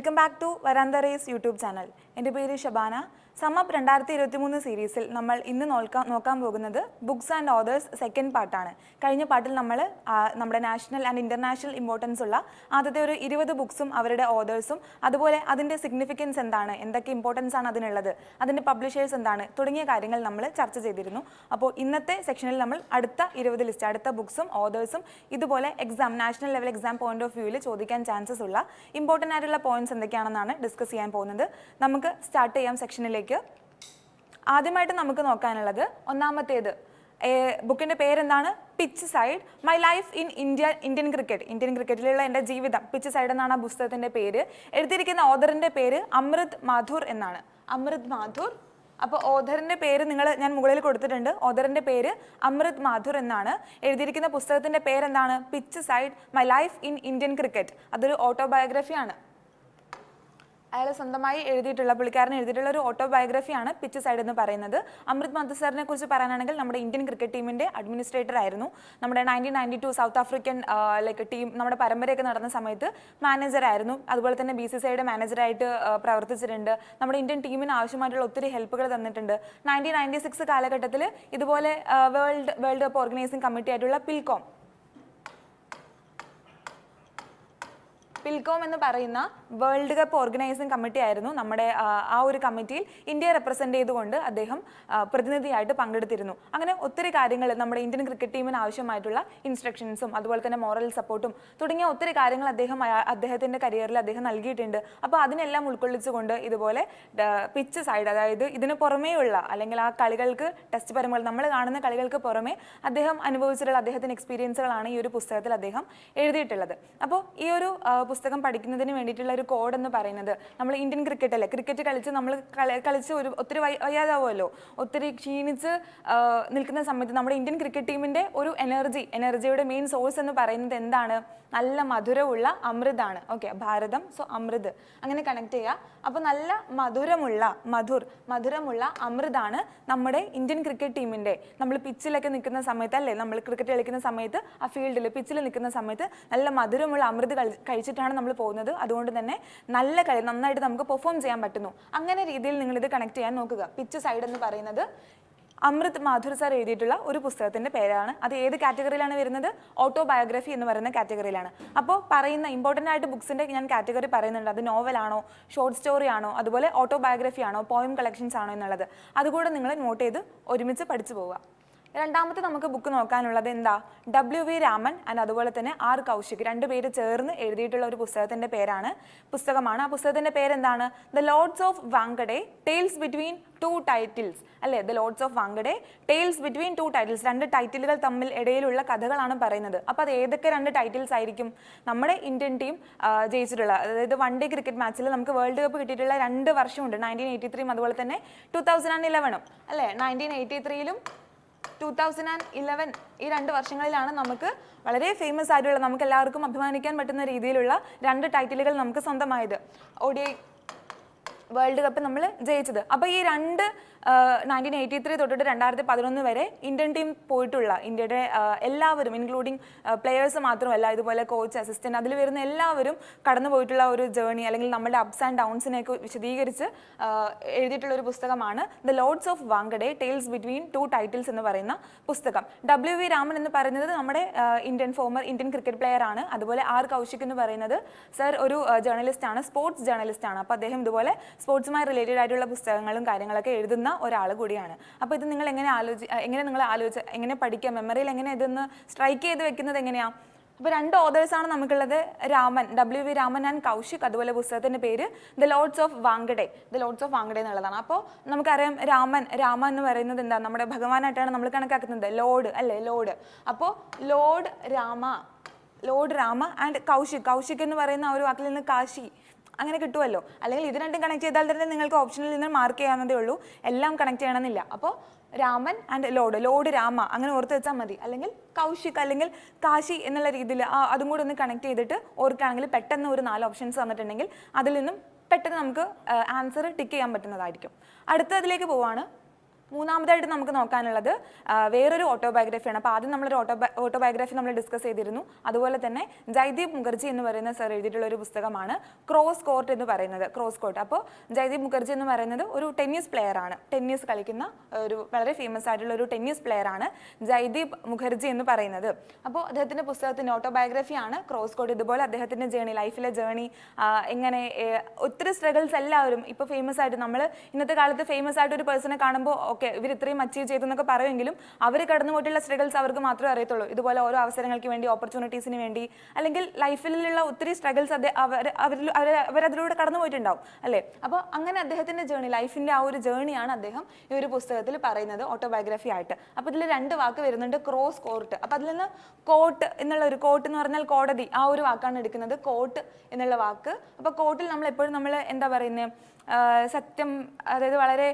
Welcome back to Varantha race YouTube channel. എൻ്റെ പേര് Shabana. Sum up 2023 സീരീസിൽ നമ്മൾ ഇന്ന് നോക്കാൻ പോകുന്നത് ബുക്സ് ആൻഡ് ഓതേഴ്സ് സെക്കൻഡ് പാർട്ടാണ്. കഴിഞ്ഞ പാർട്ടിൽ നമ്മൾ നമ്മുടെ നാഷണൽ ആൻഡ് ഇൻ്റർനാഷണൽ ഇമ്പോർട്ടൻസ് ഉള്ള ആദ്യത്തെ ഒരു 20 ബുക്സും അവരുടെ ഓതേഴ്സും അതുപോലെ അതിൻ്റെ സിഗ്നിഫിക്കൻസ് എന്താണ്, എന്തൊക്കെ ഇമ്പോർട്ടൻസ് ആണ് അതിനുള്ളത്, അതിൻ്റെ പബ്ലിഷേഴ്സ് എന്താണ് തുടങ്ങിയ കാര്യങ്ങൾ നമ്മൾ ചർച്ച ചെയ്തിരുന്നു. അപ്പോൾ ഇന്നത്തെ സെക്ഷനിൽ നമ്മൾ അടുത്ത 20 ലിസ്റ്റ്, അടുത്ത ബുക്സും ഓതേഴ്സും ഇതുപോലെ national level exam point of വ്യൂവിൽ ചോദിക്കാൻ ചാൻസസ് ഉള്ള ഇമ്പോർട്ടൻ്റ് ആയിട്ടുള്ള പോയിന്റ്സ് എന്തൊക്കെയാണെന്നാണ് ഡിസ്കസ് ചെയ്യാൻ പോകുന്നത്. നമുക്ക് സ്റ്റാർട്ട് ചെയ്യാം സെക്ഷനിലേക്ക്. ആദ്യമായിട്ട് നമുക്ക് നോക്കാനുള്ളത് ഒന്നാമത്തേത് ബുക്കിൻ്റെ പേരെന്താണ്? Pitch side, my life in Indian cricket. Indian ക്രിക്കറ്റിലുള്ള എൻ്റെ ജീവിതം, പിച്ച് സൈഡ് എന്നാണ് ആ പുസ്തകത്തിൻ്റെ പേര്. എഴുതിയിരിക്കുന്ന ഓഥറിൻ്റെ പേര് അമൃത് മാഥുർ എന്നാണ്. അമൃത് മാഥുർ. അപ്പോൾ ഓഥറിൻ്റെ പേര് ഞാൻ മുകളിൽ കൊടുത്തിട്ടുണ്ട്. ഓഥറിൻ്റെ പേര് അമൃത് മാഥുർ എന്നാണ്. എഴുതിയിരിക്കുന്ന പുസ്തകത്തിൻ്റെ പേരെന്താണ്? Pitch side, my life in Indian cricket. അതൊരു ഓട്ടോബയോഗ്രഫിയാണ്. അയാൾ സ്വന്തമായി പുള്ളിക്കാരൻ എഴുതിയിട്ടുള്ള ഒരു ഓട്ടോബയോഗ്രഫിയാണ് പിച്ച് സൈഡ് എന്ന് പറയുന്നത്. അമൃത് മാഥുർ സാറിനെ കുറിച്ച് പറയാനാണെങ്കിൽ നമ്മുടെ ഇന്ത്യൻ ക്രിക്കറ്റ് ടീമിൻ്റെ അഡ്മിനിസ്ട്രേറ്റർ ആയിരുന്നു. നമ്മുടെ 1992 സൗത്ത് ആഫ്രിക്കൻ ടീം നമ്മുടെ പരമ്പരയൊക്കെ നടന്ന സമയത്ത് മാനേജർ ആയിരുന്നു. അതുപോലെ തന്നെ BCCIയുടെ മാനേജറായിട്ട് പ്രവർത്തിച്ചിട്ടുണ്ട്. നമ്മുടെ ഇന്ത്യൻ ടീമിന് ആവശ്യമായിട്ടുള്ള ഒത്തിരി ഹെൽപ്പുകൾ തന്നിട്ടുണ്ട്. 1996 കാലഘട്ടത്തിൽ ഇതുപോലെ വേൾഡ് കപ്പ് ഓർഗനൈസിംഗ് കമ്മിറ്റി ആയിട്ടുള്ള പിൽകോം എന്ന് പറയുന്ന വേൾഡ് കപ്പ് ഓർഗനൈസിംഗ് കമ്മിറ്റി ആയിരുന്നു നമ്മുടെ ആ ഒരു കമ്മിറ്റിയിൽ ഇന്ത്യയെ റെപ്രസെൻ്റ് ചെയ്തുകൊണ്ട് അദ്ദേഹം പ്രതിനിധിയായിട്ട് പങ്കെടുത്തിരുന്നു. അങ്ങനെ ഒത്തിരി കാര്യങ്ങൾ നമ്മുടെ ഇന്ത്യൻ ക്രിക്കറ്റ് ടീമിന് ആവശ്യമായിട്ടുള്ള ഇൻസ്ട്രക്ഷൻസും അതുപോലെ തന്നെ മോറൽ സപ്പോർട്ടും തുടങ്ങിയ ഒത്തിരി കാര്യങ്ങൾ അദ്ദേഹത്തിൻ്റെ കരിയറിൽ അദ്ദേഹം നൽകിയിട്ടുണ്ട്. അപ്പോൾ അതിനെല്ലാം ഉൾക്കൊള്ളിച്ചുകൊണ്ട് ഇതുപോലെ പിച്ച് സൈഡ്, അതായത് ഇതിന് പുറമേയുള്ള അല്ലെങ്കിൽ ആ കളികൾക്ക് ടെസ്റ്റ് പരമ്പരകൾ നമ്മൾ കാണുന്ന കളികൾക്ക് പുറമെ അദ്ദേഹം അനുഭവിച്ചിട്ടുള്ള അദ്ദേഹത്തിൻ്റെ എക്സ്പീരിയൻസുകളാണ് ഈ ഒരു പുസ്തകത്തിൽ അദ്ദേഹം എഴുതിയിട്ടുള്ളത്. അപ്പോൾ ഈ ഒരു പുസ്തകം പഠിക്കുന്നതിന് വേണ്ടിയിട്ടുള്ള ഒരു കോഡ് എന്ന് പറയുന്നത്, നമ്മൾ ഇന്ത്യൻ ക്രിക്കറ്റ് കളിച്ച് നമ്മൾ കളിച്ച് ഒത്തിരി വയ്യാതാവുമല്ലോ, ഒത്തിരി ക്ഷീണിച്ച് നിൽക്കുന്ന സമയത്ത് നമ്മുടെ ഇന്ത്യൻ ക്രിക്കറ്റ് ടീമിൻ്റെ ഒരു എനർജിയുടെ മെയിൻ സോഴ്സ് എന്ന് പറയുന്നത് എന്താണ്? നല്ല മധുരമുള്ള അമൃതാണ്. ഓക്കെ, ഭാരതം, സോ അമൃത് അങ്ങനെ കണക്ട് ചെയ്യുക. അപ്പോൾ നല്ല മധുരമുള്ള അമൃതാണ് നമ്മുടെ ഇന്ത്യൻ ക്രിക്കറ്റ് ടീമിൻ്റെ. നമ്മൾ പിച്ചിലൊക്കെ നിൽക്കുന്ന സമയത്ത് അല്ലേ, നമ്മൾ ക്രിക്കറ്റ് കളിക്കുന്ന സമയത്ത് ആ ഫീൽഡിൽ പിച്ചിൽ നിൽക്കുന്ന സമയത്ത് നല്ല മധുരമുള്ള അമൃത് കഴിച്ചിട്ടാണ് നമ്മൾ പോകുന്നത്. അതുകൊണ്ട് തന്നെ നല്ല കളി നന്നായിട്ട് നമുക്ക് പെർഫോം ചെയ്യാൻ പറ്റുന്നു. അങ്ങനെ രീതിയിൽ നിങ്ങളിത് കണക്ട് ചെയ്യാൻ നോക്കുക. പിച്ച് സൈഡ് എന്ന് പറയുന്നത് അമൃത് മാഥുർ സാർ എഴുതിയിട്ടുള്ള ഒരു പുസ്തകത്തിൻ്റെ പേരാണ്. അത് ഏത് കാറ്റഗറിയിലാണ് വരുന്നത്? ഓട്ടോബയോഗ്രഫി എന്ന് പറയുന്ന കാറ്റഗറിയിലാണ്. അപ്പോൾ പറയുന്ന ഇമ്പോർട്ടൻ്റ് ആയിട്ട് ബുക്സിൻ്റെ ഞാൻ കാറ്റഗറി പറയുന്നുണ്ട്. അത് നോവലാണോ, ഷോർട്ട് സ്റ്റോറി ആണോ, അതുപോലെ ഓട്ടോബയോഗ്രഫി ആണോ, പോയം കളക്ഷൻസ് ആണോ എന്നുള്ളത്. അതുകൂടെ നിങ്ങൾ നോട്ട് ചെയ്ത് ഒരുമിച്ച് പഠിച്ചു പോവുക. രണ്ടാമത്തെ നമുക്ക് ബുക്ക് നോക്കാനുള്ളത് എന്താ? W.V. രാമൻ ആൻഡ് അതുപോലെ തന്നെ R. കൗശിക്, രണ്ടുപേര് ചേർന്ന് എഴുതിയിട്ടുള്ള ഒരു പുസ്തകമാണ്. ആ പുസ്തകത്തിൻ്റെ പേരെന്താണ്? The Lords of Wankhede tales between two titles അല്ലേ. The Lords of Wankhede tales between two titles, രണ്ട് ടൈറ്റിലുകൾ തമ്മിൽ ഇടയിലുള്ള കഥകളാണ് പറയുന്നത്. അപ്പോൾ അത് ഏതൊക്കെ രണ്ട് ടൈറ്റിൽസ് ആയിരിക്കും? നമ്മുടെ ഇന്ത്യൻ ടീം ജയിച്ചിട്ടുള്ള, അതായത് വൺ ഡേ ക്രിക്കറ്റ് മാച്ചിൽ നമുക്ക് വേൾഡ് കപ്പ് കിട്ടിയിട്ടുള്ള 2 വർഷമുണ്ട്. 1983 അതുപോലെ തന്നെ 2011 അല്ലേ. 1983 2011 ഈ 2 വർഷങ്ങളിലാണ് നമുക്ക് വളരെ ഫേമസ് ആയിട്ടുള്ള, നമുക്ക് എല്ലാവർക്കും അഭിമാനിക്കാൻ പറ്റുന്ന രീതിയിലുള്ള 2 ടൈറ്റിലുകൾ നമുക്ക് സ്വന്തമായത്. ODI വേൾഡ് കപ്പ് നമ്മൾ ജയിച്ചത്. അപ്പോൾ ഈ 1983 തൊട്ടിട്ട് 2011 വരെ ഇന്ത്യൻ ടീം പോയിട്ടുള്ള ഇന്ത്യയുടെ എല്ലാവരും, ഇൻക്ലൂഡിങ് പ്ലെയേഴ്സ് മാത്രമല്ല, ഇതുപോലെ കോച്ച്, അസിസ്റ്റന്റ്, അതിൽ വരുന്ന എല്ലാവരും കടന്നു പോയിട്ടുള്ള ഒരു ജേർണി അല്ലെങ്കിൽ നമ്മുടെ അപ്സ് ആൻഡ് ഡൗൺസിനെയൊക്കെ വിശദീകരിച്ച് എഴുതിയിട്ടുള്ള ഒരു പുസ്തകമാണ് the Lords of Wankhede tales between two titles എന്ന് പറയുന്ന പുസ്തകം. W.V. രാമൻ എന്ന് പറയുന്നത് നമ്മുടെ ഫോമർ ഇന്ത്യൻ ക്രിക്കറ്റ് പ്ലെയർ ആണ്. അതുപോലെ R. കൗശിക് എന്ന് പറയുന്നത് സർ ഒരു ജേർണലിസ്റ്റ് ആണ്, സ്പോർട്സ് ജേർണലിസ്റ്റ് ആണ്. അപ്പോൾ അദ്ദേഹം ഇതുപോലെ സ്പോർട്സുമായി റിലേറ്റഡ് ആയിട്ടുള്ള പുസ്തകങ്ങളും കാര്യങ്ങളൊക്കെ എഴുതുന്ന ഒരാൾ കൂടിയാണ്. അപ്പോൾ ഇത് നിങ്ങൾ എങ്ങനെ പഠിക്കുക, മെമ്മറിയിൽ എങ്ങനെ ഇതൊന്ന് സ്ട്രൈക്ക് ചെയ്ത് വെക്കുന്നത് എങ്ങനെയാണ്? അപ്പോൾ 2 ഓതേഴ്സാണ് നമുക്കുള്ളത്, W.V. രാമൻ ആൻഡ് കൗശിക്. അതുപോലെ പുസ്തകത്തിൻ്റെ പേര് ദ ലോർഡ്സ് ഓഫ് വാങ്കഡെ എന്നുള്ളതാണ്. അപ്പോൾ നമുക്കറിയാം രാമ എന്ന് പറയുന്നത് എന്താ? നമ്മുടെ ഭഗവാനായിട്ടാണ് നമ്മൾ കണക്കാക്കുന്നത്. ലോർഡ്. അപ്പോൾ ലോർഡ് രാമ ആൻഡ് കൗശിക് എന്ന് പറയുന്ന ആ ഒരു വാക്കിൽ നിന്ന് കാശി അങ്ങനെ കിട്ടുമല്ലോ. അല്ലെങ്കിൽ ഇത് രണ്ടും കണക്ട് ചെയ്താൽ തന്നെ നിങ്ങൾക്ക് ഓപ്ഷനിൽ നിന്ന് മാർക്ക് ചെയ്യാവുന്നതേ ഉള്ളൂ, എല്ലാം കണക്ട് ചെയ്യണമെന്നില്ല. അപ്പോൾ രാമൻ ആൻഡ് ലോർഡ് രാമ അങ്ങനെ ഓർത്ത് വെച്ചാൽ മതി. അല്ലെങ്കിൽ കൗശിക് അല്ലെങ്കിൽ കാശി എന്നുള്ള രീതിയിൽ അതും കൂടി ഒന്ന് കണക്ട് ചെയ്തിട്ട് ഓർക്കുകയാണെങ്കിൽ പെട്ടെന്ന് ഒരു 4 ഓപ്ഷൻസ് തന്നിട്ടുണ്ടെങ്കിൽ അതിൽ നിന്നും പെട്ടെന്ന് നമുക്ക് ആൻസർ ടിക്ക് ചെയ്യാൻ പറ്റുന്നതായിരിക്കും. അടുത്തതിലേക്ക് പോവാണ്. മൂന്നാമതായിട്ട് നമുക്ക് നോക്കാനുള്ളത് വേറൊരു ഓട്ടോബയോഗ്രഫിയാണ്. അപ്പോൾ ആദ്യം നമ്മളൊരു ഓട്ടോബയോഗ്രഫി നമ്മൾ ഡിസ്കസ് ചെയ്തിരുന്നു. അതുപോലെ തന്നെ ജയ്ദീപ് മുഖർജി എന്ന് പറയുന്ന സർ എഴുതിയിട്ടുള്ള ഒരു പുസ്തകമാണ് ക്രോസ് കോർട്ട് എന്ന് പറയുന്നത്. Cross court. അപ്പോൾ ജയ്ദീപ് മുഖർജി എന്ന് പറയുന്നത് ഒരു ടെന്നീസ് പ്ലെയർ ആണ്. ടെന്നീസ് കളിക്കുന്ന ഒരു വളരെ ഫേമസ് ആയിട്ടുള്ള ഒരു ടെന്നീസ് പ്ലെയർ ആണ് ജയ്ദീപ് മുഖർജി എന്ന് പറയുന്നത്. അപ്പോൾ അദ്ദേഹത്തിൻ്റെ പുസ്തകത്തിൻ്റെ ഓട്ടോബയോഗ്രഫിയാണ് ക്രോസ് കോർട്ട്. ഇതുപോലെ അദ്ദേഹത്തിൻ്റെ ജേണി, ലൈഫിലെ ജേണി, എങ്ങനെ ഒത്തിരി സ്ട്രഗിൾസ് എല്ലാവരും ഇപ്പോൾ ഫേമസ് ആയിട്ട് നമ്മൾ ഇന്നത്തെ കാലത്ത് ഫേമസ് ആയിട്ട് ഒരു പേഴ്സണെ കാണുമ്പോൾ ഓക്കെ ഇവർ ഇത്രയും അച്ചീവ് ചെയ്തു എന്നൊക്കെ പറയുമെങ്കിലും അവർ കടന്നു പോയിട്ടുള്ള സ്ട്രഗിൾസ് അവർക്ക് മാത്രമേ അറിയത്തുള്ളൂ. ഇതുപോലെ ഓരോ അവസരങ്ങൾക്ക് വേണ്ടി, ഓപ്പർച്യൂണിറ്റീസിന് വേണ്ടി, അല്ലെങ്കിൽ ലൈഫിലുള്ള ഒത്തിരി സ്ട്രഗിൾസ് അവരതിലൂടെ കടന്നു പോയിട്ടുണ്ടാവും അല്ലേ. അപ്പോൾ അങ്ങനെ അദ്ദേഹത്തിൻ്റെ ജേണി, ലൈഫിൻ്റെ ആ ഒരു ജേണിയാണ് അദ്ദേഹം ഈ ഒരു പുസ്തകത്തിൽ പറയുന്നത് ഓട്ടോബയോഗ്രഫി ആയിട്ട്. അപ്പോൾ ഇതിൽ 2 വാക്ക് വരുന്നുണ്ട്, ക്രോസ് കോർട്ട്. അപ്പോൾ അതിൽ നിന്ന് കോർട്ട് എന്നുള്ള ഒരു, കോർട്ട് എന്ന് പറഞ്ഞാൽ കോടതി, ആ ഒരു വാക്കാണ് എടുക്കുന്നത്, കോർട്ട് എന്നുള്ള വാക്ക്. അപ്പോൾ കോർട്ടിൽ നമ്മൾ എപ്പോഴും നമ്മൾ എന്താ പറയുന്നത്, സത്യം, അതായത് വളരെ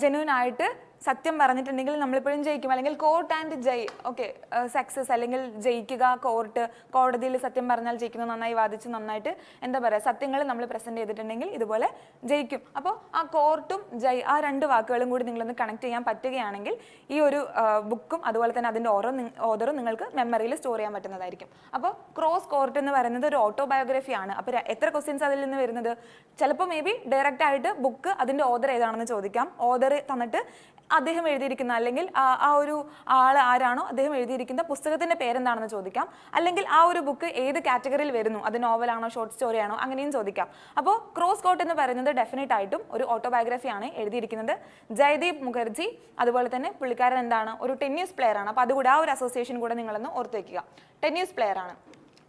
ജെന്യൂൻ ആയിട്ട് സത്യം പറഞ്ഞിട്ടുണ്ടെങ്കിൽ നമ്മളിപ്പോഴും ജയിക്കും. അല്ലെങ്കിൽ കോർട്ട് ആൻഡ് ജയ്, ഓക്കെ, സക്സസ് അല്ലെങ്കിൽ ജയിക്കുക, കോർട്ട്, കോടതിയിൽ സത്യം പറഞ്ഞാൽ ജയിക്കുന്നു, നന്നായി വാദിച്ച് നന്നായിട്ട് എന്താ പറയുക സത്യങ്ങൾ നമ്മൾ പ്രസൻറ്റ് ചെയ്തിട്ടുണ്ടെങ്കിൽ ഇതുപോലെ ജയിക്കും. അപ്പോൾ ആ കോർട്ടും ജയ്, ആ 2 വാക്കുകളും കൂടി നിങ്ങളൊന്ന് കണക്ട് ചെയ്യാൻ പറ്റുകയാണെങ്കിൽ ഈ ഒരു ബുക്കും അതുപോലെ തന്നെ അതിൻ്റെ ഓതറും നിങ്ങൾക്ക് മെമ്മറിയിൽ സ്റ്റോർ ചെയ്യാൻ പറ്റുന്നതായിരിക്കും. അപ്പോൾ ക്രോസ് കോർട്ട് എന്ന് പറയുന്നത് ഒരു ഓട്ടോബയോഗ്രഫിയാണ്. അപ്പോൾ എത്ര ക്വസ്റ്റ്യൻസ് അതിൽ നിന്ന് വരുന്നത്? ചിലപ്പോൾ മേ ബി ഡയറക്റ്റ് ആയിട്ട് ബുക്ക് അതിൻ്റെ ഓതർ ഏതാണെന്ന് ചോദിക്കാം. ഓതർ തന്നിട്ട് അദ്ദേഹം എഴുതിയിരിക്കുന്ന, അല്ലെങ്കിൽ ആ ഒരു ആൾ ആരാണോ അദ്ദേഹം എഴുതിയിരിക്കുന്ന പുസ്തകത്തിൻ്റെ പേരെന്താണെന്ന് ചോദിക്കാം. അല്ലെങ്കിൽ ആ ഒരു ബുക്ക് ഏത് കാറ്റഗറിയിൽ വരുന്നു, അത് നോവലാണോ ഷോർട്ട് സ്റ്റോറി ആണോ, അങ്ങനെയും ചോദിക്കാം. അപ്പോൾ ക്രോസ് കോർട്ട് എന്ന് പറയുന്നത് ഡെഫിനറ്റ് ആയിട്ടും ഒരു ഓട്ടോബയോഗ്രഫിയാണ് എഴുതിയിരിക്കുന്നത്. ജയ്ദീപ് മുഖർജി, അതുപോലെ തന്നെ പുള്ളിക്കാരൻ എന്താണ്, ഒരു ടെന്നീസ് പ്ലെയർ ആണ്. അപ്പോൾ അതുകൂടെ ആ ഒരു അസോസിയേഷൻ കൂടെ നിങ്ങളൊന്ന് ഓർത്ത് വയ്ക്കുക, ടെന്നീസ് പ്ലെയർ ആണ്.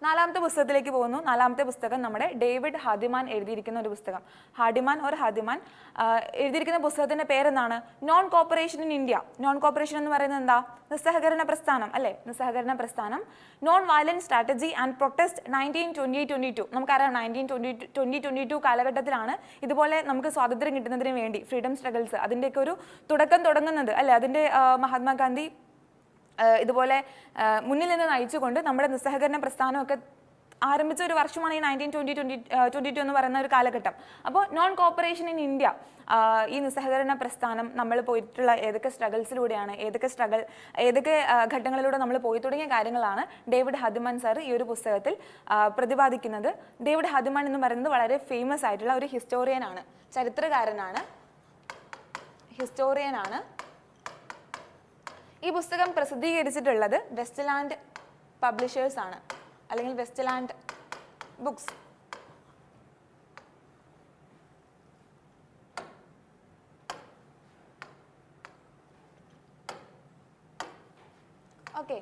4ാമത്തെ പുസ്തകത്തിലേക്ക് പോകുന്നു. 4ാമത്തെ പുസ്തകം നമ്മുടെ ഡേവിഡ് ഹാദിമാൻ എഴുതിയിരിക്കുന്ന ഒരു പുസ്തകം. ഹാദിമാൻ എഴുതിയിരിക്കുന്ന പുസ്തകത്തിന്റെ പേരെന്താണ്? Non cooperation in India. Non corporation എന്ന് പറയുന്നത് എന്താ? നിസ്സഹകരണ പ്രസ്ഥാനം അല്ലേ, നിസ്സഹകരണ പ്രസ്ഥാനം. Non violent strategy and protest 1922. നമുക്കറിയാം 1922 കാലഘട്ടത്തിലാണ് ഇതുപോലെ നമുക്ക് സ്വാതന്ത്ര്യം കിട്ടുന്നതിന് വേണ്ടി ഫ്രീഡം സ്ട്രഗിൾസ് അതിൻ്റെയൊക്കെ ഒരു തുടക്കം തുടങ്ങുന്നത് അല്ലേ. അതിൻ്റെ മഹാത്മാഗാന്ധി ഇതുപോലെ മുന്നിൽ നിന്ന് നയിച്ചുകൊണ്ട് നമ്മുടെ നിസ്സഹകരണ പ്രസ്ഥാനമൊക്കെ ആരംഭിച്ച ഒരു വർഷമാണ് ഈ 1922 എന്ന് പറയുന്ന ഒരു കാലഘട്ടം. അപ്പോൾ നോൺ കോപ്പറേഷൻ ഇൻ ഇന്ത്യ, ഈ നിസ്സഹകരണ പ്രസ്ഥാനം നമ്മൾ പോയിട്ടുള്ള ഏതൊക്കെ സ്ട്രഗിൾസിലൂടെയാണ്, ഏതൊക്കെ ഘട്ടങ്ങളിലൂടെ നമ്മൾ പോയി തുടങ്ങിയ കാര്യങ്ങളാണ് ഡേവിഡ് ഹാദിമാൻ സാർ ഈ ഒരു പുസ്തകത്തിൽ പ്രതിപാദിക്കുന്നത്. ഡേവിഡ് ഹാദിമാൻ എന്ന് പറയുന്നത് വളരെ ഫേമസ് ആയിട്ടുള്ള ഒരു ഹിസ്റ്റോറിയനാണ്, ചരിത്രകാരനാണ്, ഹിസ്റ്റോറിയനാണ്. ഈ പുസ്തകം പ്രസിദ്ധീകരിച്ചിട്ടുള്ളത് വെസ്റ്റ്ലാൻഡ് പബ്ലിഷേഴ്സ് ആണ്, അല്ലെങ്കിൽ Westland books. Okay,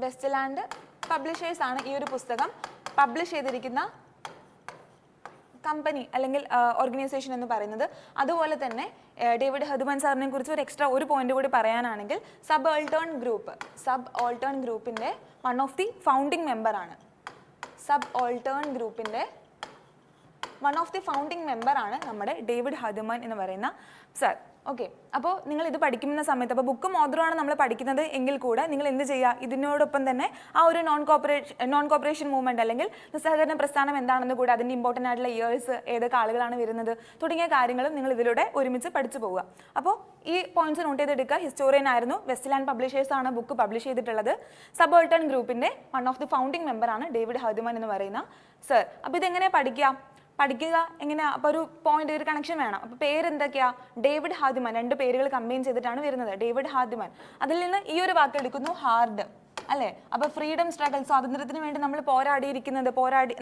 Westland publishers ആണ് ഈ ഒരു പുസ്തകം പബ്ലിഷ് ചെയ്തിരിക്കുന്ന കമ്പനി അല്ലെങ്കിൽ ഓർഗനൈസേഷൻ എന്ന് പറയുന്നത്. അതുപോലെ തന്നെ ഡേവിഡ് ഹാദിമാൻ സാറിനെ കുറിച്ച് ഒരു എക്സ്ട്രാ ഒരു പോയിന്റ് കൂടി പറയാനാണെങ്കിൽ സബോൾട്ടേൺ ഗ്രൂപ്പിൻ്റെ വൺ ഓഫ് ദി ഫൗണ്ടിങ് മെമ്പറാണ്. സബോൾട്ടേൺ ഗ്രൂപ്പിൻ്റെ വൺ ഓഫ് ദി ഫൗണ്ടിങ് മെമ്പറാണ് നമ്മുടെ ഡേവിഡ് ഹാദിമാൻ എന്ന് പറയുന്ന സാർ. ഓക്കെ, അപ്പോൾ നിങ്ങൾ ഇത് പഠിക്കുന്ന സമയത്ത്, അപ്പോൾ ബുക്കും ഓതറുമാണ് നമ്മൾ പഠിക്കുന്നത് എങ്കിൽ കൂടെ നിങ്ങൾ എന്ത് ചെയ്യുക, ഇതിനോടൊപ്പം തന്നെ ആ ഒരു നോൺ കോപ്പറേഷൻ മൂവ്മെൻറ്റ് അല്ലെങ്കിൽ നിസ്സഹകരണ പ്രസ്ഥാനം എന്താണെന്ന് കൂടെ, അതിൻ്റെ ഇമ്പോർട്ടൻ്റ് ആയിട്ടുള്ള ഇയേഴ്സ്, ഏതൊക്കെ ആളുകളാണ് വരുന്നത് തുടങ്ങിയ കാര്യങ്ങളും നിങ്ങൾ ഇതിലൂടെ ഒരുമിച്ച് പഠിച്ചു പോവുക. അപ്പോൾ ഈ പോയിന്റ്സ് നോട്ട് ചെയ്തെടുക്കുക. ഹിസ്റ്റോറിയൻ ആയിരുന്നു, വെസ്റ്റ്ലാൻഡ് പബ്ലിഷേഴ്സ് ആണ് ബുക്ക് പബ്ലിഷ് ചെയ്തിട്ടുള്ളത്. സബോൾട്ടൺ ഗ്രൂപ്പിൻ്റെ വൺ ഓഫ് ദി ഫൗണ്ടിങ് മെമ്പറാണ് ഡേവിഡ് ഹാദിമാൻ എന്ന് പറയുന്ന സർ. അപ്പോൾ ഇതെങ്ങനെ പഠിക്കുക എങ്ങനെയാ? അപ്പോൾ ഒരു പോയിന്റ്, ഒരു കണക്ഷൻ വേണം. അപ്പോൾ പേരെന്തൊക്കെയാ? ഡേവിഡ് ഹാദിമാൻ, 2 പേരുകൾ കമ്പൈൻ ചെയ്തിട്ടാണ് വരുന്നത്. ഡേവിഡ് ഹാദിമാൻ, അതിൽ നിന്ന് ഈ ഒരു വാക്ക് എടുക്കുന്നു, ഹാർഡ് അല്ലേ. അപ്പോൾ ഫ്രീഡം സ്ട്രഗിൾ, സ്വാതന്ത്ര്യത്തിന് വേണ്ടി നമ്മൾ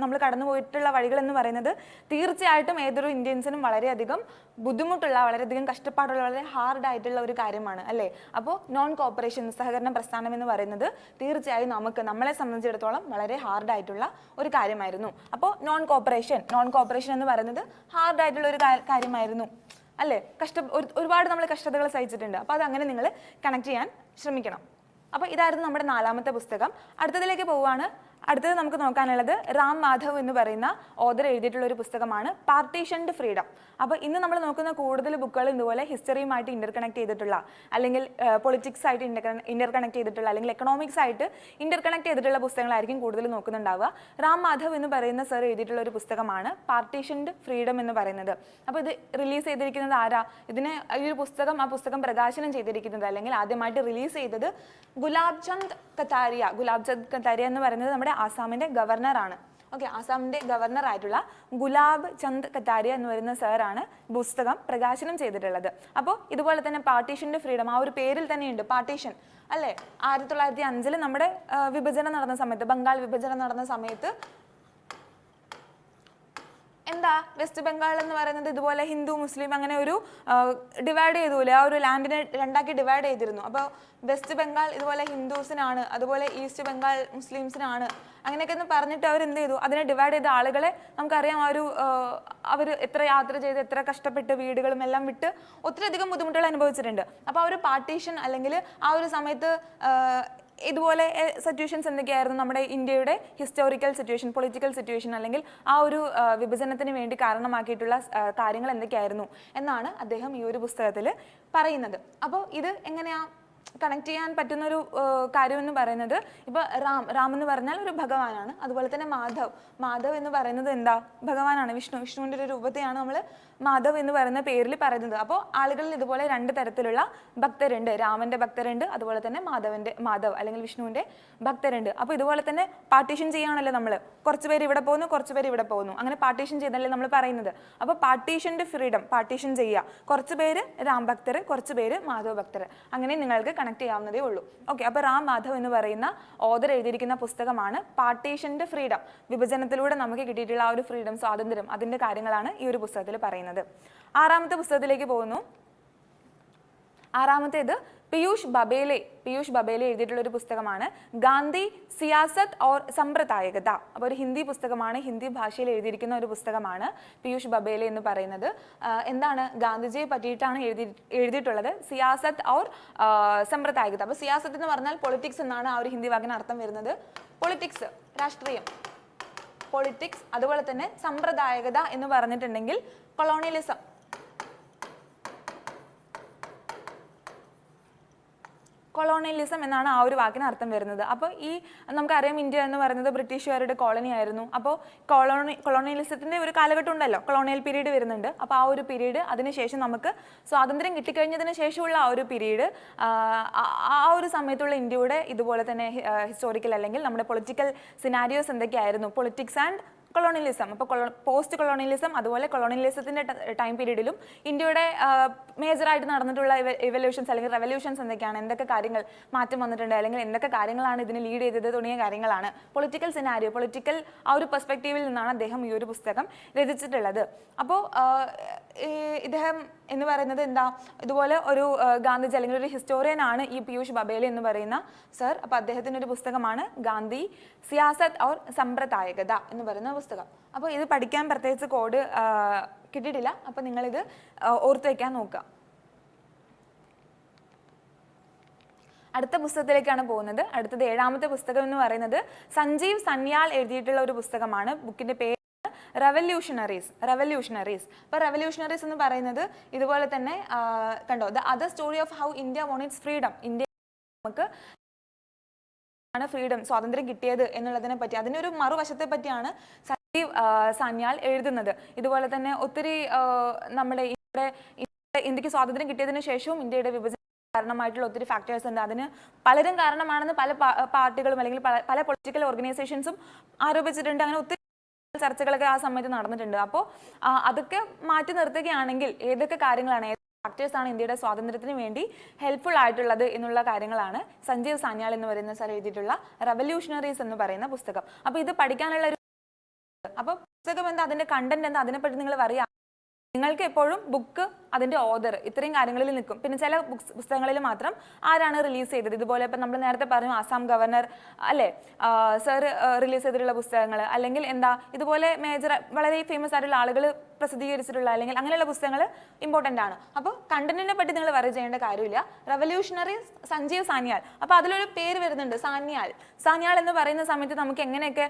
നമ്മൾ കടന്നു പോയിട്ടുള്ള വഴികൾ എന്ന് പറയുന്നത് തീർച്ചയായിട്ടും ഏതൊരു ഇന്ത്യൻസിനും വളരെയധികം ബുദ്ധിമുട്ടുള്ള, വളരെയധികം കഷ്ടപ്പാടുള്ള, വളരെ ഹാർഡ് ആയിട്ടുള്ള ഒരു കാര്യമാണ് അല്ലേ. അപ്പോൾ നോൺ കോപ്പറേഷൻ, സഹകരണ പ്രസ്ഥാനം എന്ന് പറയുന്നത് തീർച്ചയായും നമ്മളെ സംബന്ധിച്ചിടത്തോളം വളരെ ഹാർഡ് ആയിട്ടുള്ള ഒരു കാര്യമായിരുന്നു. അപ്പോൾ നോൺ കോപ്പറേഷൻ എന്ന് പറയുന്നത് ഹാർഡ് ആയിട്ടുള്ള ഒരു കാര്യമായിരുന്നു അല്ലേ. ഒരുപാട് നമ്മൾ കഷ്ടതകൾ സഹിച്ചിട്ടുണ്ട്. അപ്പോൾ അതങ്ങനെ നിങ്ങൾ കണക്ട് ചെയ്യാൻ ശ്രമിക്കണം. അപ്പോൾ ഇതായിരുന്നു നമ്മുടെ 4ാമത്തെ പുസ്തകം. അടുത്തതിലേക്ക് പോവുകയാണ്. അടുത്തത് നമുക്ക് നോക്കാനുള്ളത് റാം മാധവ് എന്ന് പറയുന്ന ഓഥർ എഴുതിയിട്ടുള്ള ഒരു പുസ്തകമാണ് പാർട്ടീഷൻഡ് ഫ്രീഡം. അപ്പോൾ ഇന്ന് നമ്മൾ നോക്കുന്ന കൂടുതൽ ബുക്കുകൾ ഇതുപോലെ ഹിസ്റ്ററിയുമായിട്ട് ഇന്റർകണക്ട് ചെയ്തിട്ടുള്ള, അല്ലെങ്കിൽ പൊളിറ്റിക്സ് ആയിട്ട് ഇന്റർകണക്ട് ചെയ്തിട്ടുള്ള, അല്ലെങ്കിൽ എക്കണോമിക്സ് ആയിട്ട് ഇന്റർകണക്ട് ചെയ്തിട്ടുള്ള പുസ്തകങ്ങളായിരിക്കും കൂടുതൽ നോക്കുന്നുണ്ടാവുക. റാം മാധവ് എന്ന് പറയുന്ന സർ എഴുതിയിട്ടുള്ള ഒരു പുസ്തകമാണ് പാർട്ടീഷൻഡ് ഫ്രീഡം എന്ന് പറയുന്നത്. അപ്പോൾ ഇത് റിലീസ് ചെയ്തിരിക്കുന്നത് ആരാ? ഇതിനെ ഈ ഒരു പുസ്തകം, ആ പുസ്തകം പ്രകാശനം ചെയ്തിരിക്കുന്നത് അല്ലെങ്കിൽ ആദ്യമായിട്ട് റിലീസ് ചെയ്തത് ഗുലാബ് ചന്ദ് കത്താരിയ. ഗുലാബ് ചന്ദ് കത്താരിയ എന്ന് പറയുന്നത് നമ്മുടെ ആസാമിന്റെ ഗവർണറാണ്. ഓക്കെ, ആസാമിന്റെ ഗവർണർ ആയിട്ടുള്ള ഗുലാബ് ചന്ദ് കത്താരിയ എന്ന് പറയുന്ന സാറാണ് പുസ്തകം പ്രകാശനം ചെയ്തിട്ടുള്ളത്. അപ്പോൾ ഇതുപോലെ തന്നെ പാർട്ടീഷന്റെ ഫ്രീഡം ആ ഒരു പേരിൽ തന്നെയുണ്ട്, പാർട്ടീഷൻ അല്ലേ. 1905 നമ്മുടെ വിഭജനം നടന്ന സമയത്ത്, ബംഗാൾ വിഭജനം നടന്ന സമയത്ത് എന്താ വെസ്റ്റ് ബംഗാൾ എന്ന് പറയുന്നത് ഇതുപോലെ ഹിന്ദു മുസ്ലിം അങ്ങനെ ഒരു ഡിവൈഡ് ചെയ്തൂലെ, ആ ഒരു ലാൻഡിനെ രണ്ടാക്കി ഡിവൈഡ് ചെയ്തിരുന്നു. അപ്പോൾ വെസ്റ്റ് ബംഗാൾ ഇതുപോലെ ഹിന്ദുസിനാണ്, അതുപോലെ ഈസ്റ്റ് ബംഗാൾ മുസ്ലിംസിനാണ്, അങ്ങനെയൊക്കെ ഒന്ന് പറഞ്ഞിട്ട് അവർ എന്ത് ചെയ്തു, അതിനെ ഡിവൈഡ് ചെയ്ത ആളുകളെ നമുക്കറിയാം, അവർ എത്ര യാത്ര ചെയ്ത് എത്ര കഷ്ടപ്പെട്ട് വീടുകളും എല്ലാം വിട്ട് ഒത്തിരിയധികം ബുദ്ധിമുട്ടുകൾ അനുഭവിച്ചിട്ടുണ്ട്. അപ്പോൾ ആ ഒരു പാർട്ടീഷൻ അല്ലെങ്കിൽ ആ ഒരു സമയത്ത് ഇതുപോലെ സിറ്റുവേഷൻസ് എന്തൊക്കെയായിരുന്നു നമ്മുടെ ഇന്ത്യയുടെ ഹിസ്റ്റോറിക്കൽ സിറ്റുവേഷൻ, പൊളിറ്റിക്കൽ സിറ്റുവേഷൻ, അല്ലെങ്കിൽ ആ ഒരു വിഭജനത്തിന് വേണ്ടി കാരണമാക്കിയിട്ടുള്ള കാര്യങ്ങൾ എന്തൊക്കെയായിരുന്നു എന്നാണ് അദ്ദേഹം ഈ ഒരു പുസ്തകത്തിൽ പറയുന്നത്. അപ്പോൾ ഇത് എങ്ങനെയാ കണക്ട് ചെയ്യാൻ പറ്റുന്നൊരു കാര്യം എന്ന് പറയുന്നത്, ഇപ്പോൾ റാം എന്ന് പറഞ്ഞാൽ ഒരു ഭഗവാനാണ്. അതുപോലെ തന്നെ മാധവ് എന്ന് പറയുന്നത് എന്താ, ഭഗവാനാണ്, വിഷ്ണുവിൻ്റെ ഒരു രൂപത്തെയാണ് നമ്മൾ മാധവ് എന്ന് പറയുന്ന പേരിൽ പറയുന്നത്. അപ്പോൾ ആളുകളിൽ ഇതുപോലെ രണ്ട് തരത്തിലുള്ള ഭക്തരുണ്ട്, രാമന്റെ ഭക്തരുണ്ട്, അതുപോലെ തന്നെ മാധവ് അല്ലെങ്കിൽ വിഷ്ണുവിന്റെ ഭക്തരുണ്ട്. അപ്പോൾ ഇതുപോലെ തന്നെ പാർട്ടീഷൻ ചെയ്യാണല്ലോ നമ്മൾ, കുറച്ച് പേര് ഇവിടെ പോകുന്നു, കുറച്ച് പേര് ഇവിടെ പോകുന്നു, അങ്ങനെ പാർട്ടീഷൻ ചെയ്തല്ലേ നമ്മൾ പറയുന്നത്. അപ്പോൾ പാർട്ടീഷന്റെ ഫ്രീഡം, പാർട്ടീഷൻ ചെയ്യുക, കുറച്ച് പേര് രാം ഭക്തർ, കുറച്ച് പേര് മാധവ് ഭക്തർ, അങ്ങനെ നിങ്ങൾക്ക് കണക്ട് ചെയ്യാവുന്നതേ ഉള്ളൂ. ഓക്കെ, അപ്പോൾ റാം മാധവ് എന്ന് പറയുന്ന ഓഥർ എഴുതിയിരിക്കുന്ന പുസ്തകമാണ് പാർട്ടീഷന്റെ ഫ്രീഡം. വിഭജനത്തിലൂടെ നമുക്ക് കിട്ടിയിട്ടുള്ള ആ ഒരു ഫ്രീഡം, സ്വാതന്ത്ര്യം, അതിന്റെ കാര്യങ്ങളാണ് ഈ ഒരു പുസ്തകത്തിൽ പറയുന്നത്. ആറാമത്തെ പുസ്തകത്തിലേക്ക് പോകുന്നു. ആറാമത്തേത് പീയൂഷ് ബബേലെ എഴുതിയിട്ടുള്ള ഒരു പുസ്തകമാണ് ഗാന്ധി സിയാസത്ത് ഓർ സമ്പ്രദായകത. അപ്പോൾ ഒരു ഹിന്ദി പുസ്തകമാണ്, ഹിന്ദി ഭാഷയിൽ എഴുതിയിരിക്കുന്ന ഒരു പുസ്തകമാണ് പീയൂഷ് ബബേലെ എന്ന് പറയുന്നത്. എന്താണ്, ഗാന്ധിജിയെ പറ്റിയിട്ടാണ് എഴുതിയിട്ടുള്ളത്. സിയാസത്ത് ഓർ സമ്പ്രദായകത. അപ്പോൾ സിയാസത്ത് എന്ന് പറഞ്ഞാൽ പൊളിറ്റിക്സ് എന്നാണ് ആ ഒരു ഹിന്ദി വാക്കിന് അർത്ഥം വരുന്നത്. പൊളിറ്റിക്സ്, രാഷ്ട്രീയം, പൊളിറ്റിക്സ്. അതുപോലെ തന്നെ സമ്പ്രദായകത എന്ന് പറഞ്ഞിട്ടുണ്ടെങ്കിൽ കൊളോണിയലിസം. കൊളോണിയലിസം എന്നാണ് ആ ഒരു വാക്കിന് അർത്ഥം വരുന്നത്. അപ്പോൾ നമുക്കറിയാം, ഇന്ത്യ എന്ന് പറയുന്നത് ബ്രിട്ടീഷുകാരുടെ കോളനി ആയിരുന്നു. അപ്പോൾ കൊളോണിയലിസത്തിന്റെ ഒരു കാലഘട്ടം ഉണ്ടല്ലോ, കൊളോണിയൽ പീരീഡ് വരുന്നുണ്ട്. അപ്പോൾ ആ ഒരു പീരീഡ്, അതിനുശേഷം നമുക്ക് സ്വാതന്ത്ര്യം കിട്ടിക്കഴിഞ്ഞതിന് ശേഷമുള്ള ആ ഒരു പീരീഡ്, ആ ഒരു സമയത്തുള്ള ഇന്ത്യയുടെ ഇതുപോലെ തന്നെ ഹിസ്റ്റോറിക്കൽ അല്ലെങ്കിൽ നമ്മുടെ പൊളിറ്റിക്കൽ സിനാരിയോസ് എന്തൊക്കെയായിരുന്നു, പൊളിറ്റിക്സ് ആൻഡ് കൊളോണിയലിസം. അപ്പോൾ പോസ്റ്റ് കൊളോണിയലിസം അതുപോലെ കൊളോണിയലിസത്തിന്റെ ടൈം പീരീഡിലും ഇന്ത്യയുടെ മേജറായിട്ട് നടന്നിട്ടുള്ള ഇവല്യൂഷൻസ് അല്ലെങ്കിൽ റെവല്യൂഷൻസ് എന്തൊക്കെയാണ്, എന്തൊക്കെ കാര്യങ്ങൾ മാറ്റം വന്നിട്ടുണ്ട്, അല്ലെങ്കിൽ എന്തൊക്കെ കാര്യങ്ങളാണ് ഇതിന് ലീഡ് ചെയ്തത് തുടങ്ങിയ കാര്യങ്ങളാണ് പൊളിറ്റിക്കൽ സിനാരിയോ, പൊളിറ്റിക്കൽ ആ ഒരു പെർസ്പെക്റ്റീവിൽ നിന്നാണ് അദ്ദേഹം ഈ ഒരു പുസ്തകം രചിച്ചിട്ടുള്ളത്. അപ്പോൾ ഇദ്ദേഹം എന്ന് പറയുന്നത് എന്താ, ഇതുപോലെ ഒരു ഗാന്ധിജി അല്ലെങ്കിൽ ഒരു ഹിസ്റ്റോറിയൻ ആണ് ഈ പീയൂഷ് ബബേലെ എന്ന് പറയുന്ന സർ. അപ്പോൾ അദ്ദേഹത്തിൻ്റെ ഒരു പുസ്തകമാണ് ഗാന്ധി സിയാസത്ത് ഓർ സമ്പ്രദായകത എന്ന് പറയുന്ന പുസ്തകം. അപ്പോൾ ഇത് പഠിക്കാൻ പ്രത്യേകിച്ച് കോഡ് കിട്ടിയിട്ടില്ല, അപ്പോൾ നിങ്ങളിത് ഓർത്ത് വയ്ക്കാൻ നോക്കുക. അടുത്ത പുസ്തകത്തിലേക്കാണ് പോകുന്നത്. അടുത്തത് ഏഴാമത്തെ പുസ്തകം എന്ന് പറയുന്നത് സഞ്ജീവ് സന്യാൽ എഴുതിയിട്ടുള്ള ഒരു പുസ്തകമാണ്. ബുക്കിന്റെ പേര് റെവല്യൂഷണറീസ്. അപ്പോൾ റെവല്യൂഷണറീസ് എന്ന് പറയുന്നത് ഇതുപോലെ തന്നെ കണ്ടോ, the other story of how India won its freedom. India നമുക്ക് ഫ്രീഡം, സ്വാതന്ത്ര്യം കിട്ടിയത് എന്നുള്ളതിനെ പറ്റി, അതിൻ്റെ ഒരു മറുവശത്തെ പറ്റിയാണ് സഞ്ജീവ് സന്യാൽ എഴുതുന്നത്. ഇതുപോലെ തന്നെ ഒത്തിരി നമ്മുടെ ഇന്ത്യക്ക് സ്വാതന്ത്ര്യം കിട്ടിയതിനു ശേഷവും ഇന്ത്യയുടെ വിഭജനം കാരണമായിട്ടുള്ള ഒത്തിരി ഫാക്ടേഴ്സ് ഉണ്ട്. അതിന് പലരും കാരണമാണെന്ന് പല പാർട്ടികളും അല്ലെങ്കിൽ പല പൊളിറ്റിക്കൽ ഓർഗനൈസേഷൻസും ആരോപിച്ചിട്ടുണ്ട്. അങ്ങനെ ഒത്തിരി ചർച്ചകളൊക്കെ ആ സമയത്ത് നടന്നിട്ടുണ്ട്. അപ്പോൾ അതൊക്കെ മാറ്റി നിർത്തുകയാണെങ്കിൽ ഏതൊക്കെ കാര്യങ്ങളാണ്, ഫാക്ടേഴ്സ് ആണ് ഇന്ത്യയുടെ സ്വാതന്ത്ര്യത്തിന് വേണ്ടി ഹെൽപ്ഫുൾ ആയിട്ടുള്ളത് എന്നുള്ള കാര്യങ്ങളാണ് സഞ്ജീവ് സാന്യാൽ എന്ന് പറയുന്ന സാർ എഴുതിയിട്ടുള്ള റെവല്യൂഷണറീസ് എന്ന് പറയുന്ന പുസ്തകം. അപ്പോൾ ഇത് പഠിക്കാനുള്ള ഒരു, അപ്പോൾ പുസ്തകം എന്താ, അതിന്റെ കണ്ടന്റ് എന്താ, അതിനെപ്പറ്റി നിങ്ങൾ അറിയാം. നിങ്ങൾക്ക് എപ്പോഴും ബുക്ക്, അതിന്റെ ഓഥർ, ഇത്രയും കാര്യങ്ങളിൽ നിൽക്കും. പിന്നെ ചില പുസ്തകങ്ങളിൽ മാത്രം ആരാണ് റിലീസ് ചെയ്തത്, ഇതുപോലെ ഇപ്പം നമ്മൾ നേരത്തെ പറഞ്ഞു ആസാം ഗവർണർ അല്ലേ സർ റിലീസ് ചെയ്തിട്ടുള്ള പുസ്തകങ്ങൾ, അല്ലെങ്കിൽ എന്താ ഇതുപോലെ മേജർ വളരെ ഫേമസ് ആയിട്ടുള്ള ആളുകൾ പ്രസിദ്ധീകരിച്ചിട്ടുള്ള അല്ലെങ്കിൽ അങ്ങനെയുള്ള പുസ്തകങ്ങൾ ഇമ്പോർട്ടൻ്റ് ആണ്. അപ്പോൾ കണ്ടന്റിനെ പറ്റി നിങ്ങൾ വറി ചെയ്യേണ്ട കാര്യമില്ല. റവല്യൂഷണറി സഞ്ജീവ് സാന്യാൽ, അപ്പോൾ അതിലൊരു പേര് വരുന്നുണ്ട് സാന്യാൽ. സാന്യാൽ എന്ന് പറയുന്ന സമയത്ത് നമുക്ക് എങ്ങനെയൊക്കെ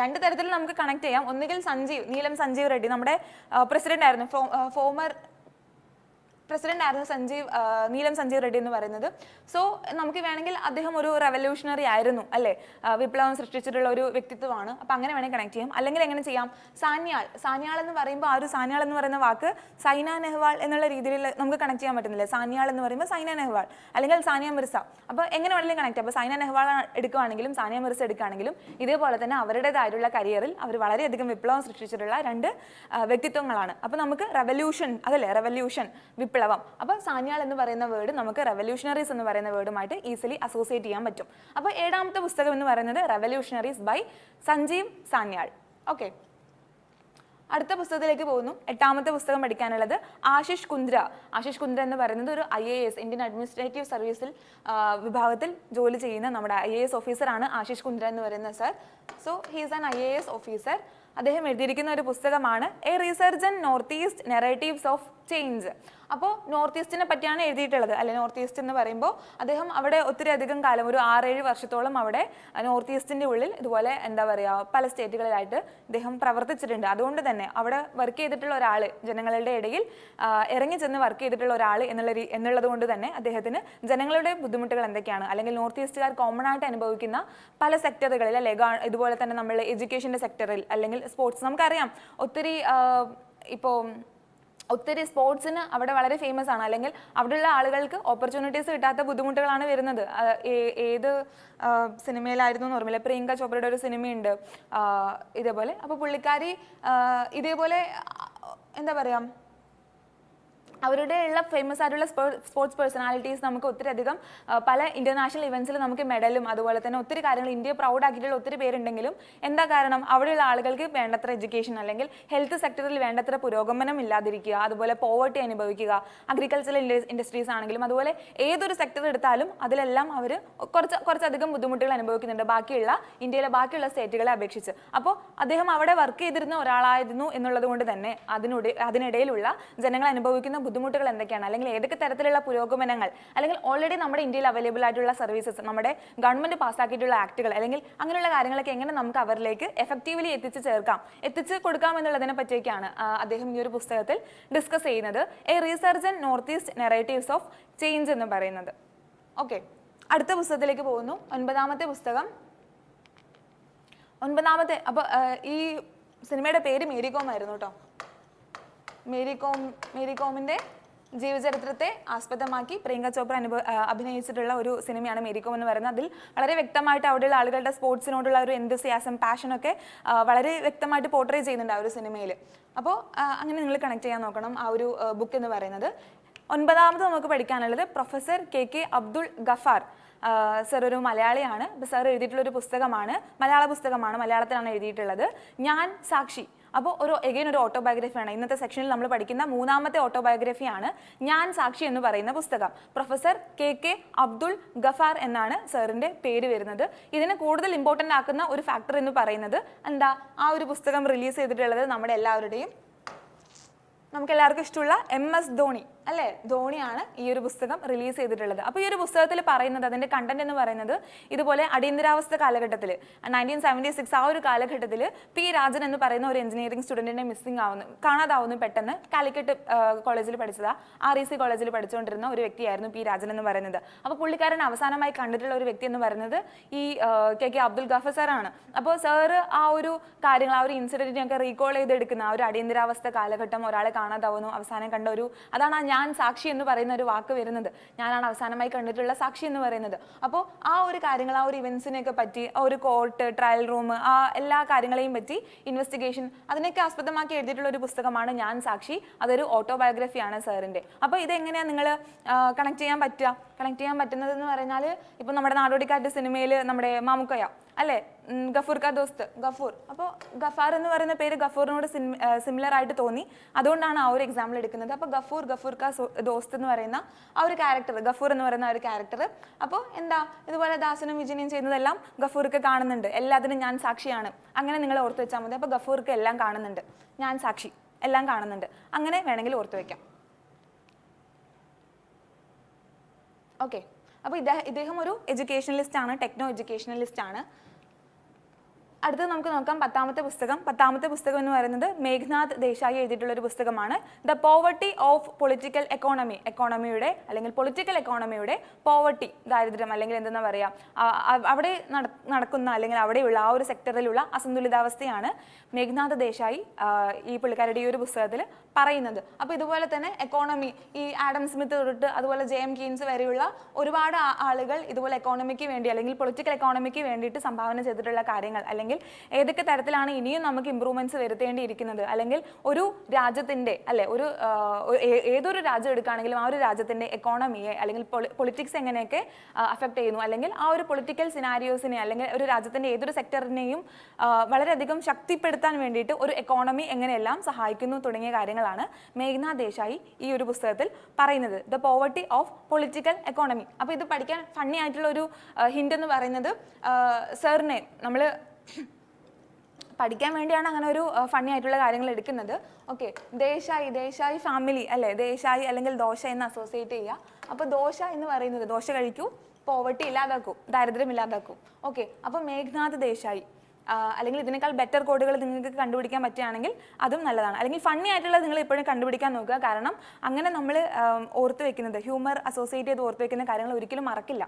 രണ്ട് തരത്തിൽ നമുക്ക് കണക്ട് ചെയ്യാം. ഒന്നുകിൽ നീലം സഞ്ജീവ് റെഡ്ഡി, നമ്മുടെ പ്രസിഡന്റ് ആയിരുന്നു, ഫോമർ പ്രസിഡന്റ് ആയിരുന്നു നീലം സഞ്ജീവ് റെഡ്ഡി എന്ന് പറയുന്നത്. സോ നമുക്ക് വേണമെങ്കിൽ അദ്ദേഹം ഒരു റെവല്യൂഷണറി ആയിരുന്നു അല്ലേ, വിപ്ലവം സൃഷ്ടിച്ചിട്ടുള്ള ഒരു വ്യക്തിത്വമാണ്. അപ്പം അങ്ങനെ വേണമെങ്കിൽ കണക്ട് ചെയ്യാം. അല്ലെങ്കിൽ എങ്ങനെ ചെയ്യാം, സാന്യാൾ എന്ന് പറയുമ്പോൾ ആ ഒരു സാന്യാൾ എന്ന് പറയുന്ന വാക്ക് സൈന നെഹ്വാൾ എന്നുള്ള രീതിയിൽ നമുക്ക് കണക്ട് ചെയ്യാൻ പറ്റുന്നില്ല. സാന്യാൾ എന്ന് പറയുമ്പോൾ സൈന നെഹ്വാൾ അല്ലെങ്കിൽ സാനിയ മിർസ. അപ്പോൾ എങ്ങനെ വേണമെങ്കിലും കണക്ട് ചെയ്യാം. അപ്പോൾ സൈന നെഹ്വാൾ എടുക്കുകയാണെങ്കിലും സാനിയ മിർസ എടുക്കുകയാണെങ്കിലും ഇതേപോലെ തന്നെ അവരുടേതായിട്ടുള്ള കരിയറിൽ അവർ വളരെയധികം വിപ്ലവം സൃഷ്ടിച്ചിട്ടുള്ള രണ്ട് വ്യക്തിത്വങ്ങളാണ്. അപ്പോൾ നമുക്ക് റെവല്യൂഷൻ അതല്ലേ, റെവല്യൂഷൻ വിപ്ലവം. അപ്പോൾ സാന്യാൾ എന്ന് പറയുന്ന വേർഡ് നമുക്ക് റെവല്യൂഷണറീസ് എന്ന് പറയുന്ന വേർഡുമായിട്ട് ഈസിലി അസോസിയേറ്റ് ചെയ്യാൻ പറ്റും. അപ്പോൾ 7ാമത്തെ പുസ്തകം എന്ന് പറയുന്നത് റെവല്യൂഷണറീസ് ബൈ സഞ്ജീവ് സാന്യാൾ. ഓക്കെ, അടുത്ത പുസ്തകത്തിലേക്ക് പോകുന്നു. 8ാമത്തെ പുസ്തകം പഠിക്കാനുള്ളത് ആശിഷ് കുന്ദ്ര. ആശിഷ് കുന്ദ്ര എന്ന് പറയുന്നത് ഒരു IAS, ഇന്ത്യൻ അഡ്മിനിസ്ട്രേറ്റീവ് സർവീസിൽ വിഭാഗത്തിൽ ജോലി ചെയ്യുന്ന നമ്മുടെ IAS ഓഫീസറാണ് ആശിഷ് കുന്ദ്ര എന്ന് പറയുന്ന sir. So he is an IAS officer. അദ്ദേഹം എഴുതിയിരിക്കുന്ന ഒരു പുസ്തകമാണ് a resurgent north east narratives of change. അപ്പോൾ നോർത്ത് ഈസ്റ്റിനെ പറ്റിയാണ് എഴുതിയിട്ടുള്ളത് അല്ലെ. നോർത്ത് ഈസ്റ്റ് എന്ന് പറയുമ്പോൾ അദ്ദേഹം അവിടെ ഒത്തിരി അധികം കാലം, ഒരു 6-7 വർഷത്തോളം അവിടെ നോർത്ത് ഈസ്റ്റിൻ്റെ ഉള്ളിൽ ഇതുപോലെ എന്താ പറയുക പല സ്റ്റേറ്റുകളിലായിട്ട് അദ്ദേഹം പ്രവർത്തിച്ചിട്ടുണ്ട്. അതുകൊണ്ട് തന്നെ അവിടെ വർക്ക് ചെയ്തിട്ടുള്ള ഒരാൾ, ജനങ്ങളുടെ ഇടയിൽ ഇറങ്ങി ചെന്ന് വർക്ക് ചെയ്തിട്ടുള്ള ഒരാൾ എന്നുള്ളത് കൊണ്ട് തന്നെ അദ്ദേഹത്തിന് ജനങ്ങളുടെ ബുദ്ധിമുട്ടുകൾ എന്തൊക്കെയാണ്, അല്ലെങ്കിൽ നോർത്ത് ഈസ്റ്റുകാർ കോമൺ ആയിട്ട് അനുഭവിക്കുന്ന പല സെക്ടറുകളിൽ അല്ലെ, ഇതുപോലെ തന്നെ നമ്മൾ എഡ്യൂക്കേഷൻ്റെ സെക്ടറിൽ അല്ലെങ്കിൽ സ്പോർട്സ്, നമുക്കറിയാം ഒത്തിരി സ്പോർട്സിന് അവിടെ വളരെ ഫേമസ് ആണ്. അല്ലെങ്കിൽ അവിടെയുള്ള ആളുകൾക്ക് ഓപ്പർച്യൂണിറ്റീസ് കിട്ടാത്ത ബുദ്ധിമുട്ടുകളാണ് വരുന്നത്. ഏത് സിനിമയിലായിരുന്നു എന്ന് ഓർമ്മയില്ല, പ്രിയങ്ക ചോപ്രയുടെ ഒരു സിനിമയുണ്ട് ഇതേപോലെ. അപ്പോൾ പുള്ളിക്കാരി ഇതേപോലെ എന്താ പറയുക, അവരുടെ ഉള്ള ഫേമസ് ആയിട്ടുള്ള സ്പോർട്സ് പേഴ്സണാലിറ്റീസ് നമുക്ക് ഒത്തിരി അധികം പല ഇന്റർനാഷണൽ ഇവന്റ്സിൽ നമുക്ക് മെഡലും അതുപോലെ തന്നെ ഒത്തിരി കാര്യങ്ങൾ ഇന്ത്യയെ പ്രൗഡ് ആക്കിയിട്ടുള്ള ഒത്തിരി പേരുണ്ടെങ്കിലും എന്താ കാരണം, അവിടെയുള്ള ആളുകൾക്ക് വേണ്ടത്ര എഡ്യൂക്കേഷൻ അല്ലെങ്കിൽ ഹെൽത്ത് സെക്ടറിൽ വേണ്ടത്ര പുരോഗമനം ഇല്ലാതിരിക്കുക, അതുപോലെ പോവർട്ടി അനുഭവിക്കുക. അഗ്രികൾച്ചറൽ ഇൻഡസ്ട്രീസ് ആണെങ്കിലും അതുപോലെ ഏതൊരു സെക്ടർ എടുത്താലും അതിലെല്ലാം അവർ കുറച്ചധികം ബുദ്ധിമുട്ടുകൾ അനുഭവിക്കുന്നുണ്ട് ബാക്കിയുള്ള ഇന്ത്യയിലെ ബാക്കിയുള്ള സ്റ്റേറ്റുകളെ അപേക്ഷിച്ച്. അപ്പോൾ അദ്ദേഹം അവിടെ വർക്ക് ചെയ്തിരുന്ന ഒരാളായിരുന്നു എന്നുള്ളത് കൊണ്ട് തന്നെ അതിനിടയിലുള്ള ജനങ്ങൾ അനുഭവിക്കുന്ന ബുദ്ധിമുട്ടുകൾ എന്തൊക്കെയാണ്, അല്ലെങ്കിൽ ഏതൊക്കെ തരത്തിലുള്ള പുരോഗമനങ്ങൾ, അല്ലെങ്കിൽ ഓൾറെഡി നമ്മുടെ ഇന്ത്യയിൽ അവൈലബിൾ ആയിട്ടുള്ള സർവീസസ്, നമ്മുടെ ഗവൺമെന്റ് പാസ്സാക്കിയിട്ടുള്ള ആക്ടുകൾ, അല്ലെങ്കിൽ അങ്ങനെയുള്ള കാര്യങ്ങളൊക്കെ എങ്ങനെ നമുക്ക് അവരിലേക്ക് എഫക്റ്റീവ്ലി എത്തിച്ച് കൊടുക്കാം എന്നുള്ളതിനെ പറ്റിയൊക്കെയാണ് അദ്ദേഹം ഈ ഒരു പുസ്തകത്തിൽ ഡിസ്കസ് ചെയ്യുന്നത്. A resurgent north east narratives of change എന്ന് പറയുന്നത്. ഓക്കെ, അടുത്ത പുസ്തകത്തിലേക്ക് പോകുന്നു. 9ാമത്തെ പുസ്തകം. അപ്പോൾ ഈ സിനിമയുടെ പേര് മേരി കോം ആയിരുന്നു കേട്ടോ. മേരി കോമിന്റെ ജീവചരിത്രത്തെ ആസ്പദമാക്കി പ്രിയങ്ക ചോപ്ര അഭിനയിച്ചിട്ടുള്ള ഒരു സിനിമയാണ് മേരി കോം എന്ന് പറയുന്നത്. അതിൽ വളരെ വ്യക്തമായിട്ട് അവിടെയുള്ള ആളുകളുടെ സ്പോർട്സിനോടുള്ള ഒരു എന്തൂസിയാസം, പാഷനൊക്കെ വളരെ വ്യക്തമായിട്ട് പോർട്രേ ചെയ്യുന്നുണ്ട് ആ ഒരു സിനിമയിൽ. അപ്പോൾ അങ്ങനെ നിങ്ങൾ കണക്ട് ചെയ്യാൻ നോക്കണം ആ ഒരു ബുക്ക് എന്ന് പറയുന്നത്. 9ാമത് നമുക്ക് പഠിക്കാനുള്ളത് professor KK Abdul Gaffar. Sir ഒരു മലയാളിയാണ്. സർ എഴുതിയിട്ടുള്ള ഒരു പുസ്തകമാണ്, മലയാള പുസ്തകമാണ്, മലയാളത്തിലാണ് എഴുതിയിട്ടുള്ളത്. ഞാൻ സാക്ഷി. അപ്പോൾ ഒരു ഓട്ടോബയോഗ്രഫിയാണ് ഇന്നത്തെ സെക്ഷനിൽ നമ്മൾ പഠിക്കുന്ന 3ാമത്തെ ഓട്ടോബയോഗ്രഫിയാണ് ഞാൻ സാക്ഷി എന്ന് പറയുന്ന പുസ്തകം. പ്രൊഫസർ KK അബ്ദുൾ ഗഫാർ എന്നാണ് സാറിൻ്റെ പേര് വരുന്നത്. ഇതിനെ കൂടുതൽ ഇമ്പോർട്ടൻ്റ് ആക്കുന്ന ഒരു ഫാക്ടർ എന്ന് പറയുന്നത് എന്താ, ആ ഒരു പുസ്തകം റിലീസ് ചെയ്തിട്ടുള്ളത് നമുക്ക് എല്ലാവർക്കും ഇഷ്ടമുള്ള MS ധോണി അല്ലേ, ധോണിയാണ് ഈ ഒരു പുസ്തകം റിലീസ് ചെയ്തിട്ടുള്ളത്. അപ്പോൾ ഈ ഒരു പുസ്തകത്തിൽ പറയുന്നത്, അതിൻ്റെ കണ്ടന്റ് എന്ന് പറയുന്നത് ഇതുപോലെ അടിയന്തരാവസ്ഥ കാലഘട്ടത്തിൽ 1976 ആ ഒരു കാലഘട്ടത്തിൽ P. രാജൻ എന്ന് പറയുന്ന ഒരു എഞ്ചിനീയറിംഗ് സ്റ്റുഡൻറ്റിനെ കാണാതാവുന്നു പെട്ടെന്ന്. കാലിക്കറ്റ് കോളേജിൽ പഠിച്ചതാ, REC കോളേജിൽ പഠിച്ചുകൊണ്ടിരുന്ന ഒരു വ്യക്തിയായിരുന്നു P. രാജൻ എന്ന് പറയുന്നത്. അപ്പോൾ പുള്ളിക്കാരൻ അവസാനമായി കണ്ടിട്ടുള്ള ഒരു വ്യക്തി എന്ന് പറയുന്നത് ഈ KK അബ്ദുൾ ഗഫാർ സാറാണ്. അപ്പോൾ സാറ് ആ ഒരു കാര്യങ്ങൾ, ആ ഒരു ഇൻസിഡൻറ്റിനെയൊക്കെ റീകോൾ ചെയ്തെടുക്കുന്ന ആ ഒരു അടിയന്തരാവസ്ഥ കാലഘട്ടം, ഒരാളെ കാണാതാവുന്നു, അവസാനം കണ്ട അതാണ് ഞാൻ സാക്ഷി എന്ന് പറയുന്ന ഒരു വാക്ക് വരുന്നത്. ഞാനാണ് അവസാനമായി കണ്ടിട്ടുള്ള സാക്ഷി എന്ന് പറയുന്നത്. അപ്പോൾ ആ ഒരു കാര്യങ്ങൾ, ആ ഒരു ഇവൻസിനെയൊക്കെ പറ്റി, ആ ഒരു കോർട്ട്, ട്രയൽ റൂം, ആ എല്ലാ കാര്യങ്ങളെയും പറ്റി ഇൻവെസ്റ്റിഗേഷൻ, അതിനൊക്കെ ആസ്പദമാക്കി എഴുതിയിട്ടുള്ള ഒരു പുസ്തകമാണ് ഞാൻ സാക്ഷി. അതൊരു ഓട്ടോബയോഗ്രഫിയാണ് സാറിൻ്റെ. അപ്പോൾ ഇതെങ്ങനെയാണ് നിങ്ങൾ കണക്ട് ചെയ്യാൻ പറ്റുന്നതെന്ന് പറഞ്ഞാൽ, ഇപ്പം നമ്മുടെ നാടോടിക്കാറ്റ് സിനിമയിൽ നമ്മുടെ മാമുക്കയ അല്ലേ, ഗഫൂർ കാ ദോസ്ത് ഗഫൂർ. അപ്പോൾ ഗഫാർ എന്ന് പറയുന്ന പേര് ഗഫൂറിനോട് സിമിലർ ആയിട്ട് തോന്നി, അതുകൊണ്ടാണ് ആ ഒരു എക്സാമ്പിൾ എടുക്കുന്നത്. അപ്പോൾ ഗഫൂർ കാ ദോസ്ത് എന്ന് പറയുന്ന ആ ഒരു ക്യാരക്ടർ, ഗഫൂർ എന്ന് പറയുന്ന ആ ഒരു ക്യാരക്ടർ, അപ്പോൾ എന്താ ഇതുപോലെ ദാസനും വിജയനും ചെയ്യുന്നതെല്ലാം ഗഫൂർക്ക് കാണുന്നുണ്ട്. എല്ലാത്തിനും ഞാൻ സാക്ഷിയാണ്, അങ്ങനെ നിങ്ങൾ ഓർത്ത് വെച്ചാൽ മതി. അപ്പോൾ ഗഫൂർക്ക് എല്ലാം കാണുന്നുണ്ട്, ഞാൻ സാക്ഷി എല്ലാം കാണുന്നുണ്ട്. അങ്ങനെ വേണമെങ്കിൽ ഓർത്തു വയ്ക്കാം. ഓക്കെ, അപ്പോൾ ഇദ്ദേഹം ഒരു എഡ്യൂക്കേഷണലിസ്റ്റ് ആണ്, ടെക്നോ എഡ്യൂക്കേഷണലിസ്റ്റ് ആണ്. അടുത്തത് നമുക്ക് നോക്കാം 10ാമത്തെ പുസ്തകം. 10ാമത്തെ പുസ്തകം എന്ന് പറയുന്നത് മേഘ്നാഥ് ദേശായി എഴുതിയിട്ടുള്ള ഒരു പുസ്തകമാണ്. The poverty of political economy. എക്കോണമിയുടെ അല്ലെങ്കിൽ പൊളിറ്റിക്കൽ എക്കോണമിയുടെ പോവർട്ടി, ദാരിദ്ര്യം അല്ലെങ്കിൽ എന്തെന്നാ പറയുക, അവിടെ നടക്കുന്ന അല്ലെങ്കിൽ അവിടെയുള്ള ആ ഒരു സെക്ടറിലുള്ള അസന്തുലിതാവസ്ഥയാണ് മേഘ്നാഥ് ദേശായി ഈ പുള്ളിക്കാരുടെ ഈ ഒരു പുസ്തകത്തിൽ പറയുന്നത്. അപ്പോൾ ഇതുപോലെ തന്നെ എക്കോണമി, ഈ ആഡം സ്മിത്ത് തൊട്ട് അതുപോലെ ജെ എം കീൻസ് വരെയുള്ള ഒരുപാട് ആളുകൾ ഇതുപോലെ എക്കോണമിക്ക് വേണ്ടി അല്ലെങ്കിൽ പൊളിറ്റിക്കൽ എക്കോണമിക്ക് വേണ്ടിയിട്ട് സംഭാവന ചെയ്തിട്ടുള്ള കാര്യങ്ങൾ, അല്ലെങ്കിൽ ഏതൊക്കെ തരത്തിലാണ് ഇനിയും നമുക്ക് ഇമ്പ്രൂവ്മെന്റ്സ് വരുത്തേണ്ടിയിരിക്കുന്നത്, അല്ലെങ്കിൽ ഒരു രാജ്യത്തിന്റെ അല്ലെ ഏതൊരു രാജ്യം എടുക്കുകയാണെങ്കിലും ആ ഒരു രാജ്യത്തിന്റെ എക്കോണമിയെ അല്ലെങ്കിൽ പൊളിറ്റിക്സ് എങ്ങനെയൊക്കെ അഫക്ട് ചെയ്യുന്നു, അല്ലെങ്കിൽ ആ ഒരു പൊളിറ്റിക്കൽ സിനാരിയോസിനെ അല്ലെങ്കിൽ ഒരു രാജ്യത്തിന്റെ ഏതൊരു സെക്ടറിനെയും വളരെയധികം ശക്തിപ്പെടുത്താൻ വേണ്ടിയിട്ട് ഒരു എക്കോണമി എങ്ങനെയെല്ലാം സഹായിക്കുന്നു തുടങ്ങിയ കാര്യങ്ങളാണ് മേഘ്നാഥ് ദേശായി ഈ ഒരു പുസ്തകത്തിൽ പറയുന്നത്. The poverty of political economy. അപ്പോൾ ഇത് പഠിക്കാൻ ഫണ്ണി ആയിട്ടുള്ള ഒരു ഹിന്റ് എന്ന് പറയുന്നത് സർനെയിം നമ്മൾ പഠിക്കാൻ വേണ്ടിയാണ് അങ്ങനെ ഒരു ഫണ്ണി ആയിട്ടുള്ള കാര്യങ്ങൾ എടുക്കുന്നത്. ഓക്കെ, ദേശായി ഫാമിലി അല്ലേ, ദേശായി അല്ലെങ്കിൽ ദോശ എന്ന് അസോസിയേറ്റ് ചെയ്യുക. അപ്പോൾ ദോശ എന്ന് പറയുന്നത് ദോശ കഴിക്കൂ, പോവർട്ടി ഇല്ലാതാക്കൂ, ദാരിദ്ര്യം ഇല്ലാതാക്കൂ. ഓക്കെ, അപ്പോൾ മേഘ്നാഥ് ദേശായി അല്ലെങ്കിൽ ഇതിനേക്കാൾ ബെറ്റർ കോഡുകൾ നിങ്ങൾക്ക് കണ്ടുപിടിക്കാൻ പറ്റുകയാണെങ്കിൽ അതും നല്ലതാണ്. അല്ലെങ്കിൽ ഫണ്ണി ആയിട്ടുള്ളത് നിങ്ങൾ എപ്പോഴും കണ്ടുപിടിക്കാൻ നോക്കുക. കാരണം അങ്ങനെ നമ്മൾ ഓർത്ത് വെക്കുന്നത്, ഹ്യൂമർ അസോസിയേറ്റ് ചെയ്ത് ഓർത്ത് വെക്കുന്ന കാര്യങ്ങൾ ഒരിക്കലും മറക്കില്ല.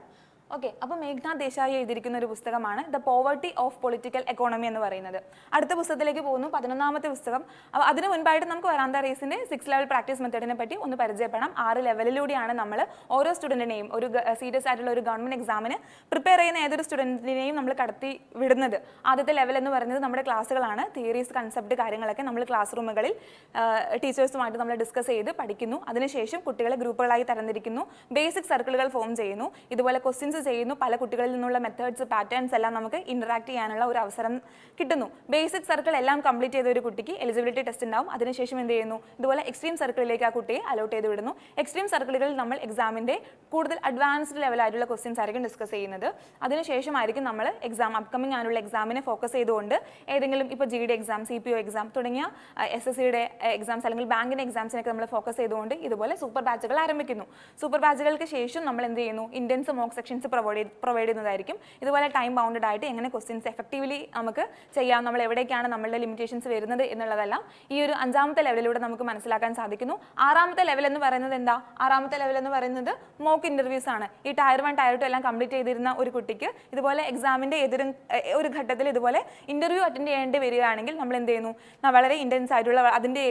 ഓക്കെ, അപ്പോൾ മേഘ്നാഥ് ദേശായി എഴുതിയിരിക്കുന്ന ഒരു പുസ്തകമാണ് the poverty of political economy എന്ന് പറയുന്നത്. അടുത്ത പുസ്തകത്തിലേക്ക് പോകുന്നു, 11ാമത്തെ പുസ്തകം. അപ്പോൾ അതിന് മുൻപായിട്ട് നമുക്ക് വരാന്ത റേസിന്റെ 6 ലെവൽ പ്രാക്ടീസ് മെത്തേഡിനെ പറ്റി ഒന്ന് പരിചയപ്പെടാം. 6 ലെവലിലൂടെയാണ് നമ്മൾ ഓരോ സ്റ്റുഡന്റിനെയും ഒരു സീരിയസ് ആയിട്ടുള്ള ഒരു ഗവൺമെന്റ് എക്സാമിന് പ്രിപ്പയർ ചെയ്യുന്ന ഏതൊരു സ്റ്റുഡന്റിനെയും നമ്മൾ കടത്തി വിടുന്നത്. ആദ്യത്തെ ലെവൽ എന്ന് പറയുന്നത് നമ്മുടെ ക്ലാസ്സുകളാണ്. തിയറീസ്, കൺസെപ്റ്റ് കാര്യങ്ങളൊക്കെ നമ്മൾ ക്ലാസ് റൂമുകളിൽ ടീച്ചേഴ്സുമായിട്ട് നമ്മൾ ഡിസ്കസ് ചെയ്ത് പഠിക്കുന്നു. അതിനുശേഷം കുട്ടികളെ ഗ്രൂപ്പുകളായി തരംതിരിക്കുന്നു, ബേസിക് സർക്കിളുകൾ ഫോം ചെയ്യുന്നു, ഇതുപോലെ ക്വസ്റ്റ്യൻസ് ചെയ്യുന്നു. പല കുട്ടികളിൽ നിന്നുള്ള മെത്തേഡ്സ്, പാറ്റേൺസ് എല്ലാം നമുക്ക് ഇന്ററാക്ട് ചെയ്യാനുള്ള ഒരു അവസരം കിട്ടുന്നു. ബേസിക് സർക്കിൾ എല്ലാം കംപ്ലീറ്റ് ചെയ്ത ഒരു കുട്ടിക്ക് എലിജിബിലിറ്റി ടെസ്റ്റ് ഉണ്ടാവും. അതിനുശേഷം എന്ത് ചെയ്യുന്നു, ഇതുപോലെ എക്സ്ട്രീം സർക്കിളിലേക്ക് ആ കുട്ടിയെ അലോട്ട് ചെയ്ത് വിടുന്നു. എക്സ്ട്രീം സർക്കിളുകളിൽ നമ്മൾ എക്സാമിന്റെ കൂടുതൽ അഡ്വാൻസ്ഡ് ലെവലായിട്ടുള്ള ക്വസ്റ്റ്യൻസ് ആയിരിക്കും ഡിസ്കസ് ചെയ്യുന്നത്. അതിനുശേഷമായിരിക്കും നമ്മൾ അപ്കമിംഗ് ആനുള്ള എക്സാമിനെ ഫോക്കസ് ചെയ്തുകൊണ്ട് ഏതെങ്കിലും ഇപ്പോൾ GD എക്സാം, CPO എക്സാം തുടങ്ങിയ SSCയുടെ എക്സാംസ് അല്ലെങ്കിൽ ബാങ്കിന്റെ എക്സാംസിനൊക്കെ നമ്മൾ ഫോക്കസ് ചെയ്തുകൊണ്ട് ഇതുപോലെ സൂപ്പർ ബാച്ചുകൾ ആരംഭിക്കുന്നു. സൂപ്പർ ബാച്ചുകൾക്ക് ശേഷം നമ്മൾ എന്ത് ചെയ്യുന്നു, ഇന്റൻസ് മോക്ക് സെക്ഷൻസ് പ്രൊവൈഡ് ചെയ്യുന്നതായിരിക്കും. ഇതുപോലെ ടൈം ബൗണ്ടഡ് ആയിട്ട് എങ്ങനെ ക്വസ്റ്റ്യൻസ് എഫക്റ്റീവ്ലി നമുക്ക് ചെയ്യാം, നമ്മൾ എവിടേക്കാണ് നമ്മളുടെ ലിമിറ്റേഷൻസ് വരുന്നത് എന്നുള്ളതെല്ലാം ഈ ഒരു 5ാമത്തെ ലെവലിലൂടെ നമുക്ക് മനസ്സിലാക്കാൻ സാധിക്കുന്നു. 6ാമത്തെ ലെവൽ എന്ന് പറയുന്നത് എന്താ? 6ാമത്തെ ലെവൽ എന്ന് പറയുന്നത് മോക്ക് ഇന്റർവ്യൂസ് ആണ്. ഈ Tier 1, Tier 2 എല്ലാം കംപ്ലീറ്റ് ചെയ്തിരുന്ന ഒരു കുട്ടിക്ക് ഇതുപോലെ എക്സാമിന്റെ ഒരു ഘട്ടത്തിൽ ഇതുപോലെ ഇന്റർവ്യൂ അറ്റൻഡ് ചെയ്യേണ്ടി വരികയാണെങ്കിൽ നമ്മൾ എന്ത് ചെയ്യുന്നു, വളരെ ഇന്റൻസ് ആയിട്ടുള്ള അതിന്റെ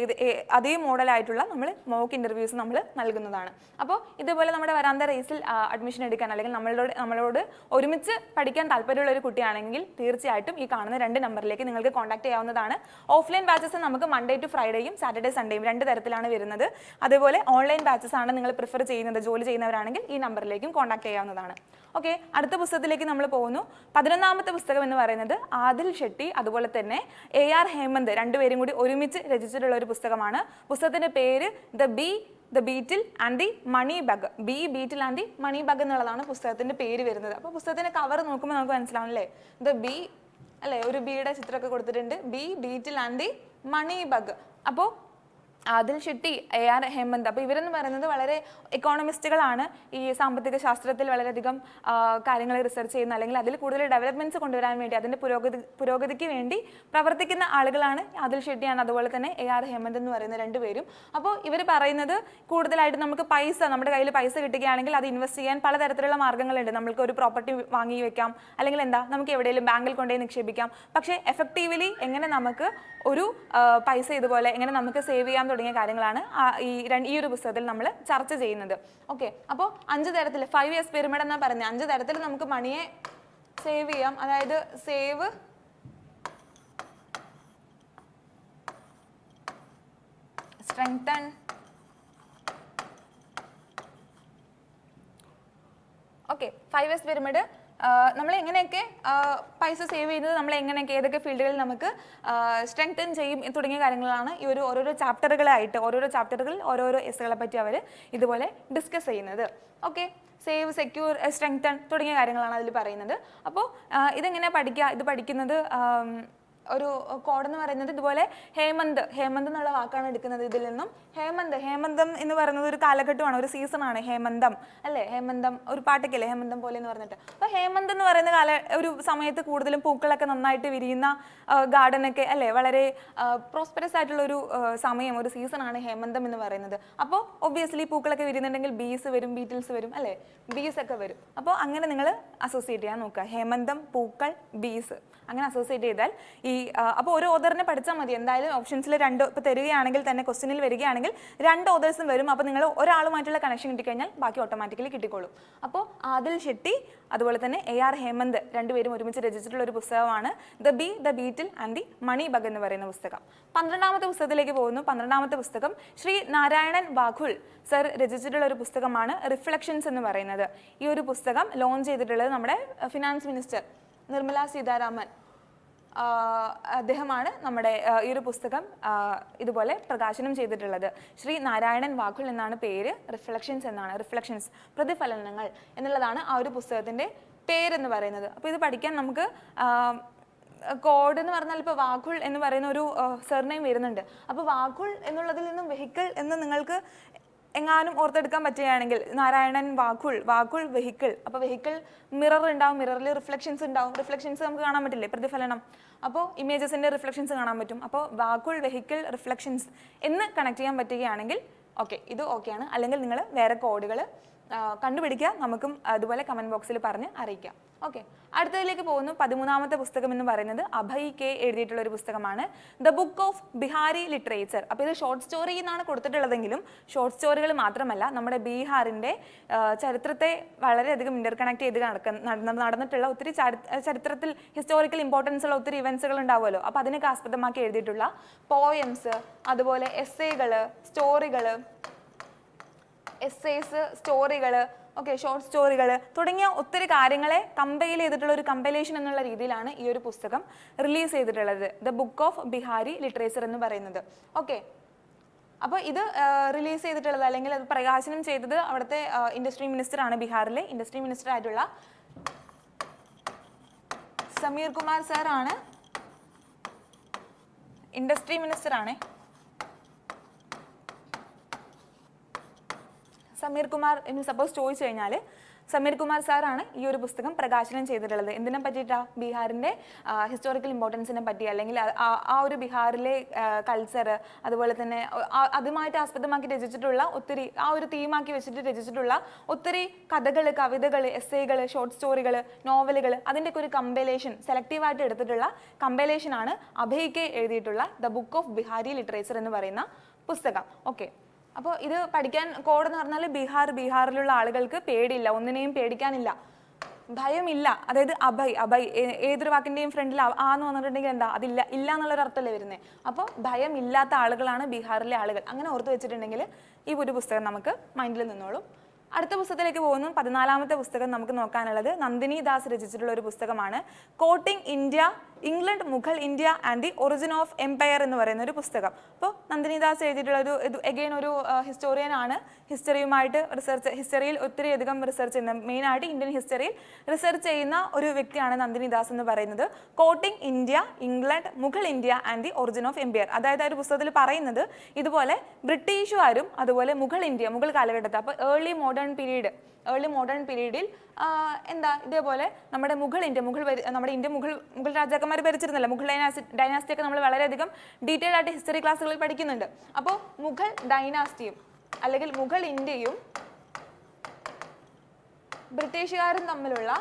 അതേ മോഡലായിട്ടുള്ള നമ്മൾ മോക്ക് ഇന്റർവ്യൂസ് നമ്മൾ നൽകുന്നതാണ്. അപ്പോൾ ഇതുപോലെ നമ്മുടെ വരാന്ത റേസിൽ അഡ്മിഷൻ എടുക്കാൻ അല്ലെങ്കിൽ നമ്മളോട് ഒരുമിച്ച് പഠിക്കാൻ താല്പര്യമുള്ള ഒരു കുട്ടിയാണെങ്കിൽ തീർച്ചയായിട്ടും ഈ കാണുന്ന 2 നമ്പറിലേക്ക് നിങ്ങൾക്ക് കോൺടാക്ട് ചെയ്യാവുന്നതാണ്. ഓഫ്ലൈൻ ബാച്ചസ് നമുക്ക് മൺഡേ ടു ഫ്രൈഡേയും സാറ്റർഡേ സൺഡേയും 2 തരത്തിലാണ് വരുന്നത്. അതുപോലെ ഓൺലൈൻ ബാച്ചസ് ആണ് നിങ്ങൾ പ്രിഫർ ചെയ്യുന്നത്, ജോലി ചെയ്യുന്നവരാണെങ്കിൽ ഈ നമ്പറിലേക്കും കോൺടാക്ട് ചെയ്യാവുന്നതാണ്. ഓക്കെ, അടുത്ത പുസ്തകത്തിലേക്ക് നമ്മൾ പോകുന്നു. 11ാമത്തെ പുസ്തകം എന്ന് പറയുന്നത് ആദിൽ ഷെട്ടി അതുപോലെ തന്നെ AR ഹേമന്ത് രണ്ടുപേരും കൂടി ഒരുമിച്ച് രചിച്ചിട്ടുള്ള ഒരു പുസ്തകമാണ്. പുസ്തകത്തിന്റെ പേര് the beetle and the money bug. Beetle and the money bug എന്നുള്ളതാണ് പുസ്തകത്തിന്റെ പേര് വരുന്നത്. അപ്പോൾ പുസ്തകത്തിന്റെ കവർ നോക്കുമ്പോൾ നമുക്ക് മനസ്സിലാവും അല്ലേ, ദ ബി അല്ലേ, ഒരു ബിയുടെ ചിത്രമൊക്കെ കൊടുത്തിട്ടുണ്ട്. ബീറ്റിൽ ആൻഡ് ദി മണി ബഗ്. അപ്പോൾ ആദിൽ ഷെട്ടി, AR ഹേമന്ത്, അപ്പോൾ ഇവരെന്ന് പറയുന്നത് വളരെ എക്കോണമിസ്റ്റുകളാണ്. ഈ സാമ്പത്തിക ശാസ്ത്രത്തിൽ വളരെയധികം കാര്യങ്ങൾ റിസർച്ച് ചെയ്യുന്ന അല്ലെങ്കിൽ അതിൽ കൂടുതൽ ഡെവലപ്മെന്റ്സ് കൊണ്ടുവരാൻ വേണ്ടി അതിൻ്റെ പുരോഗതിക്ക് വേണ്ടി പ്രവർത്തിക്കുന്ന ആളുകളാണ് ആദിൽ ഷെട്ടിയാണ് അതുപോലെ തന്നെ AR ഹേമന്ത് എന്ന് പറയുന്ന 2 പേരും. അപ്പോൾ ഇവർ പറയുന്നത് കൂടുതലായിട്ട് നമുക്ക് നമ്മുടെ കയ്യിൽ പൈസ കിട്ടുകയാണെങ്കിൽ അത് ഇൻവെസ്റ്റ് ചെയ്യാൻ പലതരത്തിലുള്ള മാർഗ്ഗങ്ങളുണ്ട്. നമുക്ക് ഒരു പ്രോപ്പർട്ടി വാങ്ങി വെക്കാം, അല്ലെങ്കിൽ നമുക്ക് എവിടെയെങ്കിലും ബാങ്കിൽ കൊണ്ടുപോയി നിക്ഷേപിക്കാം. പക്ഷേ എഫക്റ്റീവ്ലി എങ്ങനെ നമുക്ക് ഒരു പൈസ ഇതുപോലെ എങ്ങനെ നമുക്ക് സേവ് ചെയ്യാം തുടങ്ങിയ കാര്യങ്ങളാണ് ഈ ഒരു പുസ്തകത്തിൽ നമ്മൾ ചർച്ച ചെയ്യുന്നത്. ഓക്കെ, അപ്പോൾ 5 തരത്തിൽ 5 years പിരമിഡ് എന്നാ പറയുന്നത്. 5 തരത്തിൽ നമുക്ക് മണിയെ സേവ് ചെയ്യാം. അതായത് save, strengthen, okay. 5 years pyramid നമ്മൾ എങ്ങനെയൊക്കെ പൈസ സേവ് ചെയ്യുന്നത്, നമ്മൾ എങ്ങനെയൊക്കെ ഏതൊക്കെ ഫീൽഡുകളിൽ നമുക്ക് സ്ട്രെങ്തൻ ചെയ്യും തുടങ്ങിയ കാര്യങ്ങളാണ് ഈ ഓരോരോ ചാപ്റ്ററുകളായിട്ട് ഓരോരോ എസ്സുകളെ പറ്റി അവർ ഇതുപോലെ ഡിസ്കസ് ചെയ്യുന്നത്. ഓക്കെ, സേവ്, സെക്യൂർ, സ്ട്രെങ്തൻ തുടങ്ങിയ കാര്യങ്ങളാണ് അതിൽ പറയുന്നത്. അപ്പോൾ ഇതെങ്ങനെ പഠിക്കുക, ഇത് പഠിക്കുന്നത് ഒരു കോഡ് എന്ന് പറയുന്നത് ഇതുപോലെ ഹേമന്ത് എന്നുള്ള വാക്കാണ് എടുക്കുന്നത് ഇതിൽ നിന്നും. ഹേമന്തം എന്ന് പറയുന്നത് ഒരു കാലഘട്ടമാണ്, ഒരു സീസണാണ് ഹേമന്തം അല്ലേ. ഹേമന്തം ഒരു പാട്ടൊക്കെയല്ലേ ഹേമന്തം പോലെ എന്ന് പറഞ്ഞിട്ട്. അപ്പോൾ ഹേമന്ത് എന്ന് പറയുന്ന ഒരു സമയത്ത് കൂടുതലും പൂക്കളൊക്കെ നന്നായിട്ട് വിരിയുന്ന ഗാർഡനൊക്കെ അല്ലേ, വളരെ പ്രോസ്പെറസ് ആയിട്ടുള്ള ഒരു സമയം, ഒരു സീസണാണ് ഹേമന്തം എന്ന് പറയുന്നത്. അപ്പോൾ ഒബ്വിയസ്ലി പൂക്കളൊക്കെ വിരിയുന്നുണ്ടെങ്കിൽ ബീസ് വരും, ബീറ്റിൽസ് വരും അല്ലേ, ബീസ് ഒക്കെ വരും. അപ്പോൾ അങ്ങനെ നിങ്ങൾ അസോസിയേറ്റ് ചെയ്യാൻ നോക്കുക. ഹേമന്തം, പൂക്കൾ, ബീസ് അങ്ങനെ അസോസിയേറ്റ് ചെയ്താൽ ഈ അപ്പോൾ ഒരു ഓതറിനെ പഠിച്ചാൽ മതി. എന്തായാലും ഓപ്ഷൻസിൽ രണ്ട് ഇപ്പോൾ തരികയാണെങ്കിൽ തന്നെ ക്വസ്റ്റ്യനിൽ വരികയാണെങ്കിൽ 2 ഓതേഴ്സും വരും. അപ്പോൾ നിങ്ങൾ ഒരാളുമായിട്ടുള്ള കണക്ഷൻ കിട്ടിക്കഴിഞ്ഞാൽ ബാക്കി ഓട്ടോമാറ്റിക്കലി കിട്ടിക്കോളും. അപ്പോൾ ആദിൽ ഷെട്ടി അതുപോലെ തന്നെ AR ഹേമന്ത് രണ്ടുപേരും ഒരുമിച്ച് രചിച്ചിട്ടുള്ള ഒരു പുസ്തകമാണ് the bee, the beetle and the money bug എന്ന് പറയുന്ന പുസ്തകം. 12ാമത്തെ പുസ്തകത്തിലേക്ക് പോകുന്നു. 12ാമത്തെ പുസ്തകം ശ്രീ നാരായണൻ വാഘുൽ സർ രചിച്ചിട്ടുള്ള ഒരു പുസ്തകമാണ് റിഫ്ലക്ഷൻസ് എന്ന് പറയുന്നത്. ഈ ഒരു പുസ്തകം ലോഞ്ച് ചെയ്തിട്ടുള്ളത് നമ്മുടെ ഫിനാൻസ് മിനിസ്റ്റർ നിർമ്മല സീതാരാമൻ അദ്ദേഹമാണ് നമ്മുടെ ഈ ഒരു പുസ്തകം ഇതുപോലെ പ്രകാശനം ചെയ്തിട്ടുള്ളത്. ശ്രീ നാരായണൻ വാഘുൽ എന്നാണ് പേര്, റിഫ്ലക്ഷൻസ് എന്നാണ്, റിഫ്ലക്ഷൻസ് പ്രതിഫലനങ്ങൾ എന്നുള്ളതാണ് ആ ഒരു പുസ്തകത്തിൻ്റെ പേരെന്ന് പറയുന്നത്. അപ്പോൾ ഇത് പഠിക്കാൻ നമുക്ക് കോഡ് എന്ന് പറഞ്ഞാൽ ഇപ്പോൾ വാഘുൽ എന്ന് പറയുന്ന ഒരു സർനെയിം വരുന്നുണ്ട്. അപ്പോൾ വാഘുൽ എന്നുള്ളതിൽ നിന്നും വെഹിക്കിൾ എന്ന് നിങ്ങൾക്ക് എങ്ങാനും ഓർത്തെടുക്കാൻ പറ്റുകയാണെങ്കിൽ നാരായണൻ വാഘുൽ വെഹിക്കിൾ. അപ്പോൾ വെഹിക്കിൾ മിറർ ഉണ്ടാവും, മിററിൽ റിഫ്ലക്ഷൻസ് ഉണ്ടാവും, റിഫ്ലക്ഷൻസ് നമുക്ക് കാണാൻ പറ്റില്ലേ, പ്രതിഫലനം. അപ്പോൾ ഇമേജസിൻ്റെ റിഫ്ലക്ഷൻസ് കാണാൻ പറ്റും. അപ്പോൾ വാഘുൽ വെഹിക്കിൾ റിഫ്ലക്ഷൻസ് എന്ന് കണക്ട് ചെയ്യാൻ പറ്റുകയാണെങ്കിൽ ഓക്കെ, ഇത് ഓക്കെയാണ്. അല്ലെങ്കിൽ നിങ്ങൾ വേറെ കോഡുകൾ കണ്ടുപിടിക്കുക, നമുക്കും അതുപോലെ കമൻറ്റ് ബോക്സിൽ പറഞ്ഞ് അറിയിക്കാം. ഓക്കെ, അടുത്തതിലേക്ക് പോകുന്നു. 13ാമത്തെ പുസ്തകം എന്ന് പറയുന്നത് അഭയ് കെ എഴുതിയിട്ടുള്ള ഒരു പുസ്തകമാണ് the book of Bihari literature. അപ്പോൾ ഇത് ഷോർട്ട് സ്റ്റോറി എന്നാണ് കൊടുത്തിട്ടുള്ളതെങ്കിലും ഷോർട്ട് സ്റ്റോറികൾ മാത്രമല്ല, നമ്മുടെ ബീഹാറിൻ്റെ ചരിത്രത്തെ വളരെയധികം ഇന്റർകണക്ട് ചെയ്ത് നടന്നിട്ടുള്ള ഒത്തിരി ചരിത്രത്തിൽ ഹിസ്റ്റോറിക്കൽ ഇമ്പോർട്ടൻസ് ഉള്ള ഒത്തിരി ഇവൻസുകൾ ഉണ്ടാവുമല്ലോ. അപ്പോൾ അതിനൊക്കെ ആസ്പദമാക്കി എഴുതിയിട്ടുള്ള പോയംസ്, അതുപോലെ എസ്സേകൾ, സ്റ്റോറികൾ, എസ്സേസ്, സ്റ്റോറികൾ, ഓക്കെ, ഷോർട്ട് സ്റ്റോറികൾ തുടങ്ങിയ ഒത്തിരി കാര്യങ്ങളെ കമ്പൈൽ ചെയ്തിട്ടുള്ള ഒരു കമ്പൈലേഷൻ എന്നുള്ള രീതിയിലാണ് ഈ ഒരു പുസ്തകം റിലീസ് ചെയ്തിട്ടുള്ളത്, the book of Bihari literature എന്ന് പറയുന്നത്. ഓക്കെ, അപ്പോൾ ഇത് റിലീസ് ചെയ്തിട്ടുള്ളത് അല്ലെങ്കിൽ അത് പ്രകാശനം ചെയ്തത് അവിടുത്തെ ഇൻഡസ്ട്രി മിനിസ്റ്ററാണ്, ബീഹാറിലെ ഇൻഡസ്ട്രി മിനിസ്റ്റർ ആയിട്ടുള്ള സമീർ കുമാർ സാർ ആണ്. ഇൻഡസ്ട്രി മിനിസ്റ്ററാണ് സമീർ കുമാർ എന്ന് സപ്പോസ് ചോദിച്ചു കഴിഞ്ഞാൽ സമീർ കുമാർ സാറാണ് ഈ ഒരു പുസ്തകം പ്രകാശനം ചെയ്തിട്ടുള്ളത്. എന്തിനെ പറ്റിയിട്ടാണ്? ബീഹാറിൻ്റെ ഹിസ്റ്റോറിക്കൽ ഇമ്പോർട്ടൻസിനെ പറ്റി, അല്ലെങ്കിൽ ആ ഒരു ബീഹാറിലെ കൾച്ചർ, അതുപോലെ തന്നെ അതുമായിട്ട് ആസ്പദമാക്കി രചിച്ചിട്ടുള്ള ഒത്തിരി, ആ ഒരു തീമാക്കി വെച്ചിട്ട് രചിച്ചിട്ടുള്ള ഒത്തിരി കഥകൾ, കവിതകൾ, എസ്സേകൾ, ഷോർട്ട് സ്റ്റോറികൾ, നോവലുകൾ, അതിൻ്റെയൊക്കെ ഒരു കമ്പൈലേഷൻ, സെലക്റ്റീവായിട്ട് എടുത്തിട്ടുള്ള കമ്പൈലേഷനാണ് അഭയ് കെ എഴുതിയിട്ടുള്ള the book of Bihari literature എന്ന് പറയുന്ന പുസ്തകം. ഓക്കെ, അപ്പോൾ ഇത് പഠിക്കാൻ കോഡ് എന്ന് പറഞ്ഞാൽ ബീഹാറിലുള്ള ആളുകൾക്ക് പേടിയില്ല, ഒന്നിനെയും പേടിക്കാനില്ല, ഭയമില്ല. അതായത് അഭയ് ഏതൊരു വാക്കിൻ്റെയും ഫ്രണ്ടിൽ ആന്ന് വന്നിട്ടുണ്ടെങ്കിൽ എന്താ, അതില്ല, ഇല്ല എന്നുള്ളൊരു അർത്ഥമല്ലേ വരുന്നത്. അപ്പോൾ ഭയമില്ലാത്ത ആളുകളാണ് ബീഹാറിലെ ആളുകൾ. അങ്ങനെ ഓർത്ത് വെച്ചിട്ടുണ്ടെങ്കിൽ ഈ ഒരു പുസ്തകം നമുക്ക് മൈൻഡിൽ നിന്നോളും. അടുത്ത പുസ്തകത്തിലേക്ക് പോകുന്നു. 14ാമത്തെ പുസ്തകം നമുക്ക് നോക്കാനുള്ളത് നന്ദിനി ദാസ് രചിച്ചിട്ടുള്ള ഒരു പുസ്തകമാണ് courting India, England, Mughal India and the origin of empire എന്ന് പറയുന്ന ഒരു പുസ്തകം. അപ്പോൾ നന്ദിനി ദാസ് എഴുതിയിട്ടുള്ള എഗെയിൻ ഒരു ഹിസ്റ്റോറിയൻ ആണ്. ഹിസ്റ്ററിയുമായിട്ട് ഹിസ്റ്ററിയിൽ ഒത്തിരിയധികം റിസർച്ച് ചെയ്യുന്ന, മെയിനായിട്ട് ഇന്ത്യൻ ഹിസ്റ്ററിയിൽ റിസർച്ച് ചെയ്യുന്ന ഒരു വ്യക്തിയാണ് നന്ദിനി ദാസ് എന്ന് പറയുന്നത്. Courting India, England, Mughal India and the origin of empire. അതായത് ആ ഒരു പുസ്തകത്തിൽ പറയുന്നത് ഇതുപോലെ ബ്രിട്ടീഷുകാരും അതുപോലെ മുഗൾ കാലഘട്ടത്തിൽ, അപ്പോൾ ഏർലി മോഡേൺ പീരീഡിൽ എന്താ ഇതേപോലെ നമ്മുടെ നമ്മുടെ ഇന്ത്യ മുഗൾ രാജാക്കന്മാർ ഭരിച്ചിരുന്നല്ലോ. മുഗൾ ഡൈനാസ്റ്റി ഒക്കെ നമ്മൾ വളരെയധികം ഡീറ്റെയിൽ ആയിട്ട് ഹിസ്റ്ററി ക്ലാസ്സുകളിൽ പഠിക്കുന്നുണ്ട്. അപ്പോൾ മുഗൾ ഡൈനാസ്റ്റിയും അല്ലെങ്കിൽ മുഗൾ ഇന്ത്യയും ബ്രിട്ടീഷുകാരും തമ്മിലുള്ള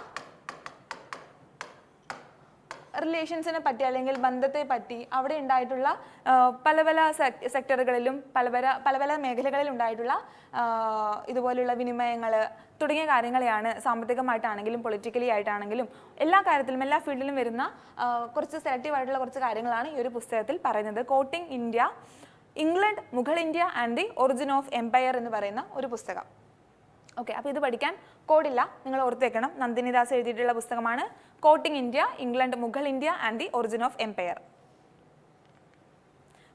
റിലേഷൻസിനെ പറ്റി അല്ലെങ്കിൽ ബന്ധത്തെ പറ്റി അവിടെ ഉണ്ടായിട്ടുള്ള പല പല സെക്ടറുകളിലും പല പല മേഖലകളിൽ ഉണ്ടായിട്ടുള്ള ഇതുപോലുള്ള വിനിമയങ്ങൾ തുടങ്ങിയ കാര്യങ്ങളെയാണ്, സാമ്പത്തികമായിട്ടാണെങ്കിലും പൊളിറ്റിക്കലി ആയിട്ടാണെങ്കിലും എല്ലാ കാര്യത്തിലും എല്ലാ ഫീൽഡിലും വരുന്ന കുറച്ച് സെലക്റ്റീവ് ആയിട്ടുള്ള കുറച്ച് കാര്യങ്ങളാണ് ഈ ഒരു പുസ്തകത്തിൽ പറയുന്നത്. Courting India, England, Mughal India and the origin of empire എന്ന് പറയുന്ന ഒരു പുസ്തകം. ഓക്കെ, അപ്പോൾ ഇത് പഠിക്കാൻ കോഡില്ല, നിങ്ങൾ ഓർത്തേക്കണം. നന്ദിനി ദാസ് എഴുതിയിട്ടുള്ള പുസ്തകമാണ് courting India, England, Mughal India and the origin of empire.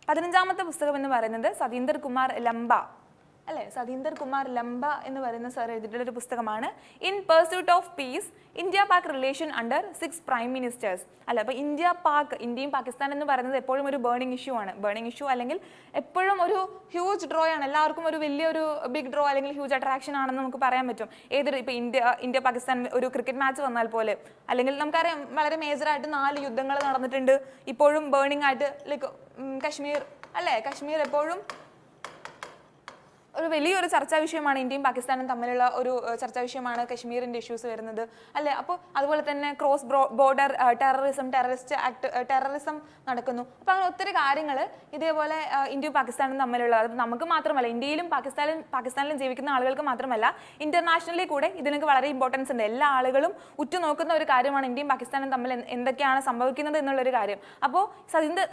15ാമത്തെ പുസ്തകം എന്ന് പറയുന്നത് സതീന്ദർ കുമാർ ലംബ അല്ലെ, സതീന്ദർ കുമാർ ലംബ എന്ന് പറയുന്ന സാർ എഴുതിയിട്ടുള്ള ഒരു പുസ്തകമാണ് in pursuit of peace India Pak relation under 6 prime ministers. അല്ല, അപ്പോൾ ഇന്ത്യയും പാകിസ്ഥാൻ എന്ന് പറയുന്നത് എപ്പോഴും ഒരു ബേണിംഗ് ഇഷ്യൂ ആണ്. ബേണിംഗ് ഇഷ്യൂ അല്ലെങ്കിൽ എപ്പോഴും ഒരു ഹ്യൂജ് ഡ്രോ ആണ്, എല്ലാവർക്കും ഒരു വലിയൊരു ബിഗ് ഡ്രോ അല്ലെങ്കിൽ ഹ്യൂജ് അട്രാക്ഷൻ ആണെന്ന് നമുക്ക് പറയാൻ പറ്റും. ഏതൊരു ഇപ്പോൾ ഇന്ത്യ പാകിസ്ഥാൻ ഒരു ക്രിക്കറ്റ് മാച്ച് വന്നാൽ പോലെ, അല്ലെങ്കിൽ നമുക്കറിയാം വളരെ മേജറായിട്ട് 4 യുദ്ധങ്ങൾ നടന്നിട്ടുണ്ട്. ഇപ്പോഴും ബേണിംഗ് ആയിട്ട് ലൈക്ക് കശ്മീർ അല്ലേ, കശ്മീർ എപ്പോഴും ഒരു വലിയൊരു ചർച്ചാ വിഷയമാണ്. ഇന്ത്യയും പാകിസ്ഥാനും തമ്മിലുള്ള ഒരു ചർച്ചാ വിഷയമാണ് കശ്മീരിന്റെ ഇഷ്യൂസ് വരുന്നത് അല്ലേ. അപ്പോൾ അതുപോലെ തന്നെ ക്രോസ് ബോർഡർ ടെററിസം നടക്കുന്നു. അപ്പോൾ അങ്ങനെ ഒത്തിരി കാര്യങ്ങൾ ഇതേപോലെ ഇന്ത്യയും പാകിസ്ഥാനും തമ്മിലുള്ള, അത് നമുക്ക് മാത്രമല്ല, ഇന്ത്യയിലും പാകിസ്ഥാനിലും ജീവിക്കുന്ന ആളുകൾക്ക് മാത്രമല്ല, ഇന്റർനാഷണലി കൂടെ ഇതിനൊക്കെ വളരെ ഇമ്പോർട്ടൻസ് ഉണ്ട്. എല്ലാ ആളുകളും ഉറ്റുനോക്കുന്ന ഒരു കാര്യമാണ് ഇന്ത്യയും പാകിസ്ഥാനും തമ്മിൽ എന്തൊക്കെയാണ് സംഭവിക്കുന്നത് എന്നുള്ളൊരു കാര്യം. അപ്പോൾ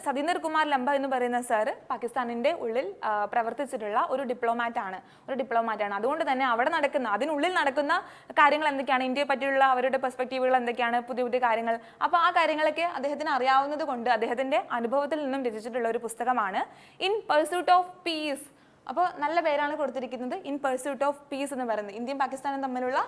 സതീന്ദർ കുമാർ ലംബ എന്ന് പറയുന്ന സാർ പാകിസ്ഥാനിന്റെ ഉള്ളിൽ പ്രവർത്തിച്ചിട്ടുള്ള ഒരു ഡിപ്ലോമാറ്റാണ്. അതുകൊണ്ട് തന്നെ അതിനുള്ളിൽ നടക്കുന്ന കാര്യങ്ങൾ എന്തൊക്കെയാണ്, ഇന്ത്യയെ പറ്റിയുള്ള അവരുടെ പെർസ്പെക്റ്റീവുകൾ എന്തൊക്കെയാണ്, പുതിയ പുതിയ കാര്യങ്ങൾ, അപ്പോൾ ആ കാര്യങ്ങളൊക്കെ അദ്ദേഹത്തിന് അറിയാവുന്നത് കൊണ്ട് അദ്ദേഹത്തിന്റെ അനുഭവത്തിൽ നിന്നും രചിച്ചിട്ടുള്ള ഒരു പുസ്തകമാണ് ഇൻ പെർസ്യൂട്ട് ഓഫ് പീസ്. അപ്പോൾ നല്ല പേരാണ് കൊടുത്തിരിക്കുന്നത്, ഇൻ പെർസ്യൂട്ട് ഓഫ് പീസ് എന്ന് പറയുന്നത്. ഇന്ത്യയും പാകിസ്ഥാനും തമ്മിലുള്ള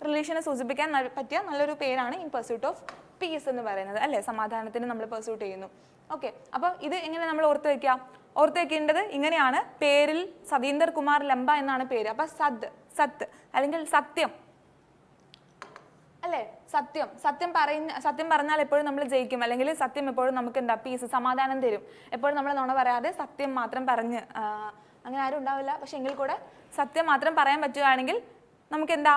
റിലേഷനെ സൂചിപ്പിക്കാൻ പറ്റിയ നല്ലൊരു പേരാണ് ഇൻ പെർസ്യൂട്ട് ഓഫ് പീസ് എന്ന് പറയുന്നത് അല്ലേ. സമാധാനത്തിന് നമ്മൾ പെർസ്യൂട്ട് ചെയ്യുന്നു. ഓക്കെ, അപ്പോൾ ഇത് എങ്ങനെ നമ്മൾ ഓർത്ത് വെക്കേണ്ടത് ഇങ്ങനെയാണ്. പേരിൽ സതീന്ദർ കുമാർ ലംബ എന്നാണ് പേര്. അപ്പൊ സത്ത് അല്ലെങ്കിൽ സത്യം അല്ലേ, സത്യം പറഞ്ഞാൽ എപ്പോഴും നമ്മൾ ജയിക്കും, അല്ലെങ്കിൽ സത്യം എപ്പോഴും നമുക്ക് എന്താ പീസ്, സമാധാനം തരും. എപ്പോഴും നമ്മൾ നുണ പറയാതെ സത്യം മാത്രം പറഞ്ഞ്, അങ്ങനെ ആരും ഉണ്ടാവില്ല, പക്ഷെ എങ്കിൽ കൂടെ സത്യം മാത്രം പറയാൻ പറ്റുകയാണെങ്കിൽ നമുക്ക് എന്താ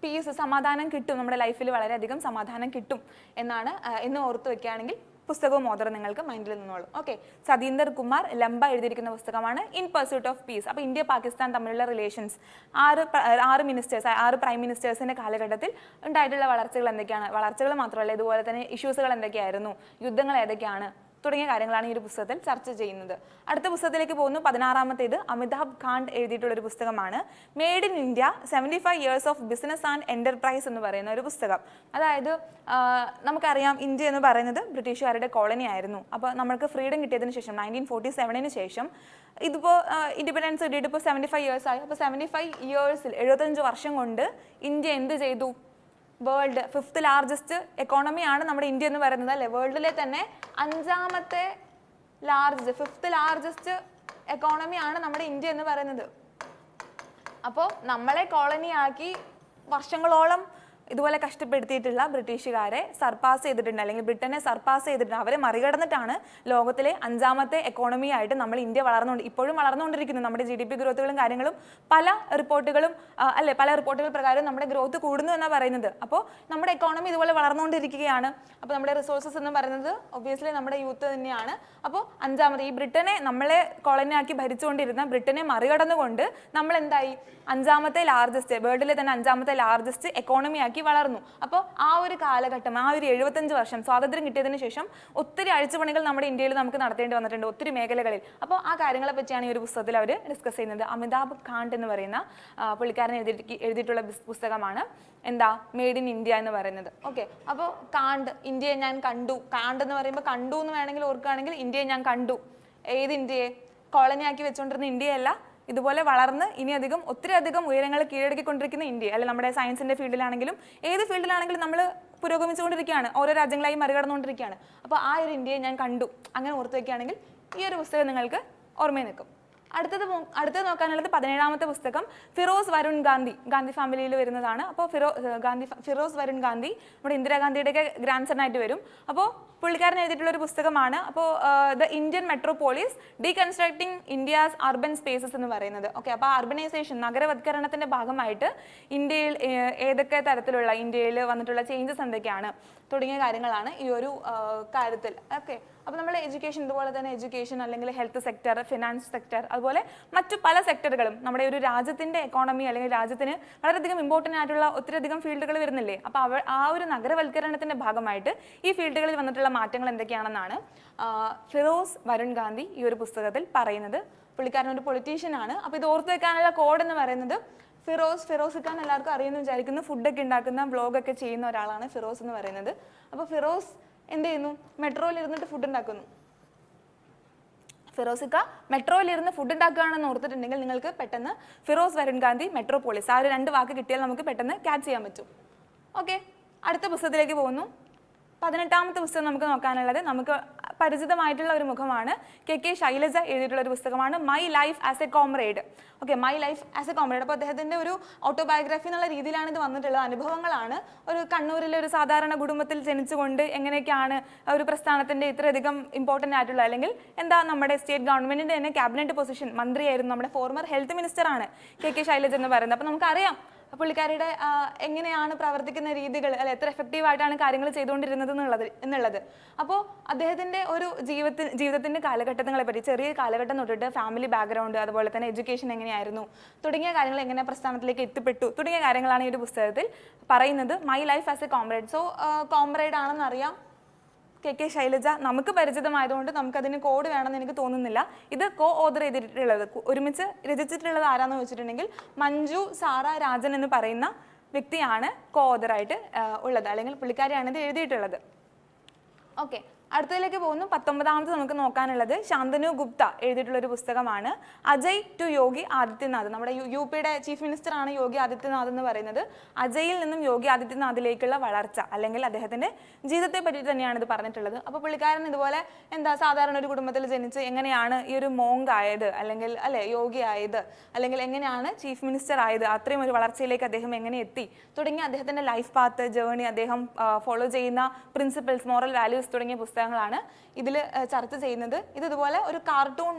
പീസ്, സമാധാനം കിട്ടും, നമ്മുടെ ലൈഫിൽ വളരെയധികം സമാധാനം കിട്ടും എന്ന് ഓർത്ത് വെക്കുകയാണെങ്കിൽ പുസ്തകവും ഓതറും നിങ്ങൾക്ക് മൈൻഡിൽ നിന്നോളും. ഓക്കെ, സതീന്ദർ കുമാർ ലംബ എഴുതിയിരിക്കുന്ന പുസ്തകമാണ് ഇൻ പെർസ്യൂട്ട് ഓഫ് പീസ്. അപ്പോൾ ഇന്ത്യ പാകിസ്ഥാൻ തമ്മിലുള്ള റിലേഷൻസ്, 6 പ്രൈം മിനിസ്റ്റേഴ്സിന്റെ കാലഘട്ടത്തിൽ ഉണ്ടായിട്ടുള്ള വളർച്ചകൾ മാത്രമല്ല, ഇതുപോലെ തന്നെ ഇഷ്യൂസുകൾ എന്തൊക്കെയായിരുന്നു, യുദ്ധങ്ങൾ ഏതൊക്കെയാണ് തുടങ്ങിയ കാര്യങ്ങളാണ് ഈ ഒരു പുസ്തകത്തിൽ ചർച്ച ചെയ്യുന്നത്. അടുത്ത പുസ്തകത്തിലേക്ക് പോകുന്നു. 16ാമത്തേത് അമിതാഭ് കാന്ത് എഴുതിയിട്ടുള്ള ഒരു പുസ്തകമാണ് made in India 75 years of business and enterprise എന്ന് പറയുന്ന ഒരു പുസ്തകം. അതായത് നമുക്കറിയാം ഇന്ത്യ എന്ന് പറയുന്നത് ബ്രിട്ടീഷുകാരുടെ കോളനി ആയിരുന്നു. അപ്പോൾ നമ്മൾക്ക് ഫ്രീഡം കിട്ടിയതിന് ശേഷം 1947 ശേഷം ഇതിപ്പോൾ ഇൻഡിപെൻഡൻസ് കിട്ടിയിട്ട് ഇപ്പോൾ 75 ഇയേഴ്സ് ആയി. അപ്പോൾ 75 ഇയേഴ്സിൽ 75 വർഷം കൊണ്ട് ഇന്ത്യ എന്ത് ചെയ്തു? വേൾഡ് 5th ലാർജസ്റ്റ് എക്കോണമിയാണ് നമ്മുടെ ഇന്ത്യ എന്ന് പറയുന്നത് അല്ലേ. വേൾഡിലെ തന്നെ 5th ലാർജസ്റ്റ് എക്കോണമിയാണ് നമ്മുടെ ഇന്ത്യ എന്ന് പറയുന്നത്. അപ്പോൾ നമ്മളെ കോളനിയാക്കി വർഷങ്ങളോളം ഇതുപോലെ കഷ്ടപ്പെടുത്തിയിട്ടുള്ള ബ്രിട്ടീഷുകാരെ സർപ്പാസ് ചെയ്തിട്ടുണ്ട്, അല്ലെങ്കിൽ ബ്രിട്ടനെ സർപ്പാസ് ചെയ്തിട്ടുണ്ട്. അവരെ മറികടന്നിട്ടാണ് ലോകത്തിലെ 5th എക്കോണമി ആയിട്ട് നമ്മൾ ഇന്ത്യ ഇപ്പോഴും വളർന്നുകൊണ്ടിരിക്കുന്നു. നമ്മുടെ GDP ഗ്രോത്തുകളും കാര്യങ്ങളും പല റിപ്പോർട്ടുകൾ പ്രകാരം നമ്മുടെ ഗ്രോത്ത് കൂടുന്നു എന്നാണ് പറയുന്നത്. അപ്പോൾ നമ്മുടെ എക്കോണമി ഇതുപോലെ വളർന്നുകൊണ്ടിരിക്കുകയാണ്. അപ്പോൾ നമ്മുടെ റിസോഴ്സസ് എന്ന് പറയുന്നത് ഒബ്വിയസ്ലി നമ്മുടെ യൂത്ത് തന്നെയാണ്. അപ്പോൾ 5th ഈ ബ്രിട്ടനെ നമ്മളെ കോളനിയാക്കി ഭരിച്ചുകൊണ്ടിരുന്ന ബ്രിട്ടനെ മറികടന്നുകൊണ്ട് നമ്മൾ എന്തായി 5th ലാർജസ്റ്റ്, വേൾഡിലെ തന്നെ 5th ലാർജസ്റ്റ് എക്കോണമിയാക്കി വളർന്നു. അപ്പോൾ ആ ഒരു കാലഘട്ടം, ആ ഒരു 75 വർഷം സ്വാതന്ത്ര്യം കിട്ടിയതിന് ശേഷം ഒത്തിരി അഴിച്ചുപണികൾ നമ്മുടെ ഇന്ത്യയിൽ നമുക്ക് നടത്തേണ്ടി വന്നിട്ടുണ്ട്, ഒത്തിരി മേഖലകളിൽ. അപ്പോൾ ആ കാര്യങ്ങളെ പറ്റിയാണ് ഈ ഒരു പുസ്തകത്തിൽ അവർ ഡിസ്കസ് ചെയ്യുന്നത്. അമിതാഭ് കാന്ത് എന്ന് പറയുന്ന പുള്ളിക്കാരൻ എഴുതിയിട്ടുള്ള പുസ്തകമാണ് മെയ്ഡ് ഇൻ ഇന്ത്യ എന്ന് പറയുന്നത്. ഓക്കെ, അപ്പോൾ ഇന്ത്യയെ ഞാൻ കണ്ടു. കാണ്ട് എന്ന് പറയുമ്പോൾ കണ്ടു എന്ന് വേണമെങ്കിൽ ഓർക്കുകയാണെങ്കിൽ ഇന്ത്യയെ ഞാൻ കണ്ടു. ഏത് ഇന്ത്യയെ? കോളനിയാക്കി വെച്ചുകൊണ്ടിരുന്ന ഇന്ത്യയല്ല, ഇതുപോലെ വളർന്ന് ഇനിയധികം ഒത്തിരി അധികം ഉയരങ്ങൾ കീഴടക്കിക്കൊണ്ടിരിക്കുന്ന ഇന്ത്യ അല്ലെ. നമ്മുടെ സയൻസിന്റെ ഫീൽഡിലാണെങ്കിലും ഏത് ഫീൽഡിലാണെങ്കിലും നമ്മൾ പുരോഗമിച്ചുകൊണ്ടിരിക്കുകയാണ്, ഓരോ രാജ്യങ്ങളായി മറികടന്നുകൊണ്ടിരിക്കുകയാണ്. അപ്പോൾ ആ ഒരു ഇന്ത്യയെ ഞാൻ കണ്ടു, അങ്ങനെ ഓർത്ത് വയ്ക്കുകയാണെങ്കിൽ ഈ ഒരു പുസ്തകം നിങ്ങൾക്ക് ഓർമ്മയിൽ നിൽക്കും. അടുത്തത് നോക്കാനുള്ളത് 17ാമത്തെ പുസ്തകം ഫിറോസ് വരുൺ ഗാന്ധി ഫാമിലിയിൽ വരുന്നതാണ്. അപ്പോൾ ഫിറോസ് വരുൺ ഗാന്ധി നമ്മുടെ ഇന്ദിരാഗാന്ധിയുടെയൊക്കെ ഗ്രാൻഡ് സൺ ആയിട്ട് വരും. അപ്പോൾ പുള്ളിക്കാരൻ എഴുതിയിട്ടുള്ള ഒരു പുസ്തകമാണ്. അപ്പോൾ the Indian metropolis deconstructing India's urban spaces എന്ന് പറയുന്നത്. ഓക്കെ, അപ്പോൾ അർബനൈസേഷൻ, നഗരവത്കരണത്തിന്റെ ഭാഗമായിട്ട് ഇന്ത്യയിൽ ഏതൊക്കെ തരത്തിലുള്ള ഇന്ത്യയിൽ വന്നിട്ടുള്ള ചേഞ്ചസ് എന്തൊക്കെയാണ് തുടങ്ങിയ കാര്യങ്ങളാണ് ഈ ഒരു കാര്യത്തിൽ. ഓക്കെ, അപ്പോൾ നമ്മൾ എഡ്യൂക്കേഷൻ, ഇതുപോലെ തന്നെ എഡ്യൂക്കേഷൻ അല്ലെങ്കിൽ ഹെൽത്ത് സെക്ടർ, ഫിനാൻസ് സെക്ടർ, അതുപോലെ മറ്റു പല സെക്ടറുകളും നമ്മുടെ ഒരു രാജ്യത്തിന്റെ എക്കോണമി അല്ലെങ്കിൽ രാജ്യത്തിന് വളരെയധികം ഇമ്പോർട്ടൻ്റ് ആയിട്ടുള്ള ഒത്തിരിയധികം ഫീൽഡുകൾ വരുന്നില്ലേ. അപ്പോൾ ആ ഒരു നഗരവൽക്കരണത്തിന്റെ ഭാഗമായിട്ട് ഈ ഫീൽഡുകളിൽ വന്നിട്ടുള്ള മാറ്റങ്ങൾ എന്തൊക്കെയാണെന്നാണ് ഫിറോസ് വരുൺ ഗാന്ധി ഈ ഒരു പുസ്തകത്തിൽ പറയുന്നത്. പുള്ളിക്കാരൻ ഒരു പൊളിറ്റീഷ്യൻ ആണ്. അപ്പോൾ ഇത് ഓർത്ത് വെക്കാനുള്ള കോഡ് എന്ന് പറയുന്നത് ഫിറോസ് ഖാൻ എല്ലാവർക്കും അറിയുമെന്ന് വിചാരിക്കുന്നു. ഫുഡൊക്കെ ഉണ്ടാക്കുന്ന വ്ളോഗൊക്കെ ചെയ്യുന്ന ഒരാളാണ് ഫിറോസ് എന്ന് പറയുന്നത്. അപ്പോൾ ഫിറോസ് എന്ത് ചെയ്യുന്നു? മെട്രോയിൽ ഇരുന്നിട്ട് ഫുഡ് ഉണ്ടാക്കുന്നു. ഫിറോസിക്ക മെട്രോയിലിരുന്ന് ഫുഡ് ഉണ്ടാക്കുകയാണെന്ന് ഓർത്തിട്ടുണ്ടെങ്കിൽ നിങ്ങൾക്ക് പെട്ടെന്ന് ഫിറോസ് വരുൺ ഗാന്ധി മെട്രോപോളിസ്, ആ ഒരു 2 വാക്ക് കിട്ടിയാൽ നമുക്ക് പെട്ടെന്ന് ക്യാച്ച് ചെയ്യാൻ പറ്റും. ഓക്കെ, അടുത്ത പുസ്തകത്തിലേക്ക് പോകുന്നു. 18ാമത്തെ പുസ്തകം നമുക്ക് നോക്കാനുള്ളത് നമുക്ക് പരിചിതമായിട്ടുള്ള ഒരു മുഖമാണ്. KK ശൈലജ എഴുതിയിട്ടുള്ള ഒരു പുസ്തകമാണ് my life as a comrade. Okay, my life as a comrade. അപ്പോൾ അദ്ദേഹത്തിൻ്റെ ഒരു ഓട്ടോബയോഗ്രഫി എന്നുള്ള രീതിയിലാണ് ഇത് വന്നിട്ടുള്ളത്. അനുഭവങ്ങളാണ്. ഒരു കണ്ണൂരിലെ ഒരു സാധാരണ കുടുംബത്തിൽ ജനിച്ചുകൊണ്ട് എങ്ങനെയൊക്കെയാണ് ഒരു പ്രസ്ഥാനത്തിൻ്റെ ഇത്രയധികം ഇമ്പോർട്ടൻ്റ് ആയിട്ടുള്ള, അല്ലെങ്കിൽ എന്താ നമ്മുടെ സ്റ്റേറ്റ് ഗവൺമെൻറ്റിൻ്റെ തന്നെ ക്യാബിനറ്റ് പൊസിഷൻ, മന്ത്രിയായിരുന്നു, നമ്മുടെ ഫോർമർ ഹെൽത്ത് മിനിസ്റ്ററാണ് KK ശൈലജ എന്ന് പറയുന്നത്. അപ്പോൾ നമുക്കറിയാം പുള്ളിക്കാരിയുടെ എങ്ങനെയാണ് പ്രവർത്തിക്കുന്ന രീതികൾ, അല്ലെ എത്ര എഫക്റ്റീവായിട്ടാണ് കാര്യങ്ങൾ ചെയ്തുകൊണ്ടിരുന്നത് എന്നുള്ളത്. അപ്പോൾ അദ്ദേഹത്തിൻ്റെ ഒരു ജീവിതത്തിൻ്റെ കാലഘട്ടങ്ങളെ പറ്റി, ചെറിയ കാലഘട്ടം തൊട്ടിട്ട് ഫാമിലി ബാക്ക്ഗ്രൗണ്ട്, അതുപോലെ തന്നെ എഡ്യൂക്കേഷൻ എങ്ങനെയായിരുന്നു തുടങ്ങിയ കാര്യങ്ങൾ, എങ്ങനെ പ്രസ്ഥാനത്തിലേക്ക് എത്തിപ്പെട്ടു തുടങ്ങിയ കാര്യങ്ങളാണ് ഈ ഒരു പുസ്തകത്തിൽ പറയുന്നത്. My life as a comrade. So comrade ആണെന്നറിയാം KK ശൈലജ, നമുക്ക് പരിചിതമായതുകൊണ്ട് നമുക്കതിന് കോഡ് വേണമെന്ന് എനിക്ക് തോന്നുന്നില്ല. ഇത് ഓതർ ചെയ്തിട്ടുള്ളത്, ഒരുമിച്ച് രചിച്ചിട്ടുള്ളത് ആരാന്ന് വെച്ചിട്ടുണ്ടെങ്കിൽ മഞ്ജു സാറ രാജൻ എന്ന് പറയുന്ന വ്യക്തിയാണ് ഓതറായിട്ട് ഉള്ളത്, അല്ലെങ്കിൽ പുള്ളിക്കാരിയാണ് ഇത് എഴുതിയിട്ടുള്ളത്. ഓക്കെ, അടുത്തതിലേക്ക് പോകുന്നു. 19ാമത് നമുക്ക് നോക്കാനുള്ളത് ശാന്തനു ഗുപ്ത എഴുതിയിട്ടുള്ള ഒരു പുസ്തകമാണ് അജയ് ടു യോഗി ആദിത്യനാഥ്. നമ്മുടെ UP-യുടെ ചീഫ് മിനിസ്റ്റർ ആണ് യോഗി ആദിത്യനാഥ് എന്ന് പറയുന്നത്. അജയിൽ നിന്നും യോഗി ആദിത്യനാഥിലേക്കുള്ള വളർച്ച, അല്ലെങ്കിൽ അദ്ദേഹത്തിന്റെ ജീവിതത്തെ പറ്റി തന്നെയാണ് ഇത് പറഞ്ഞിട്ടുള്ളത്. അപ്പോൾ പുള്ളിക്കാരൻ ഇതുപോലെ എന്താ സാധാരണ ഒരു കുടുംബത്തിൽ ജനിച്ച് എങ്ങനെയാണ് ഈ ഒരു മോങ്ക് ആയത്, അല്ലെങ്കിൽ അല്ലെ യോഗി ആയത്, അല്ലെങ്കിൽ എങ്ങനെയാണ് ചീഫ് മിനിസ്റ്റർ ആയത്, അത്രയും ഒരു വളർച്ചയിലേക്ക് അദ്ദേഹം എങ്ങനെ എത്തി തുടങ്ങിയ അദ്ദേഹത്തിന്റെ ലൈഫ് പാത്ത്, ജേർണി, അദ്ദേഹം ഫോളോ ചെയ്യുന്ന പ്രിൻസിപ്പിൾസ്, മോറൽ വാല്യൂസ് തുടങ്ങിയ പുസ്തകങ്ങളാണ് ഇതിൽ ചർച്ച ചെയ്യുന്നത്. ഇതുപോലെ ഒരു കാർട്ടൂൺ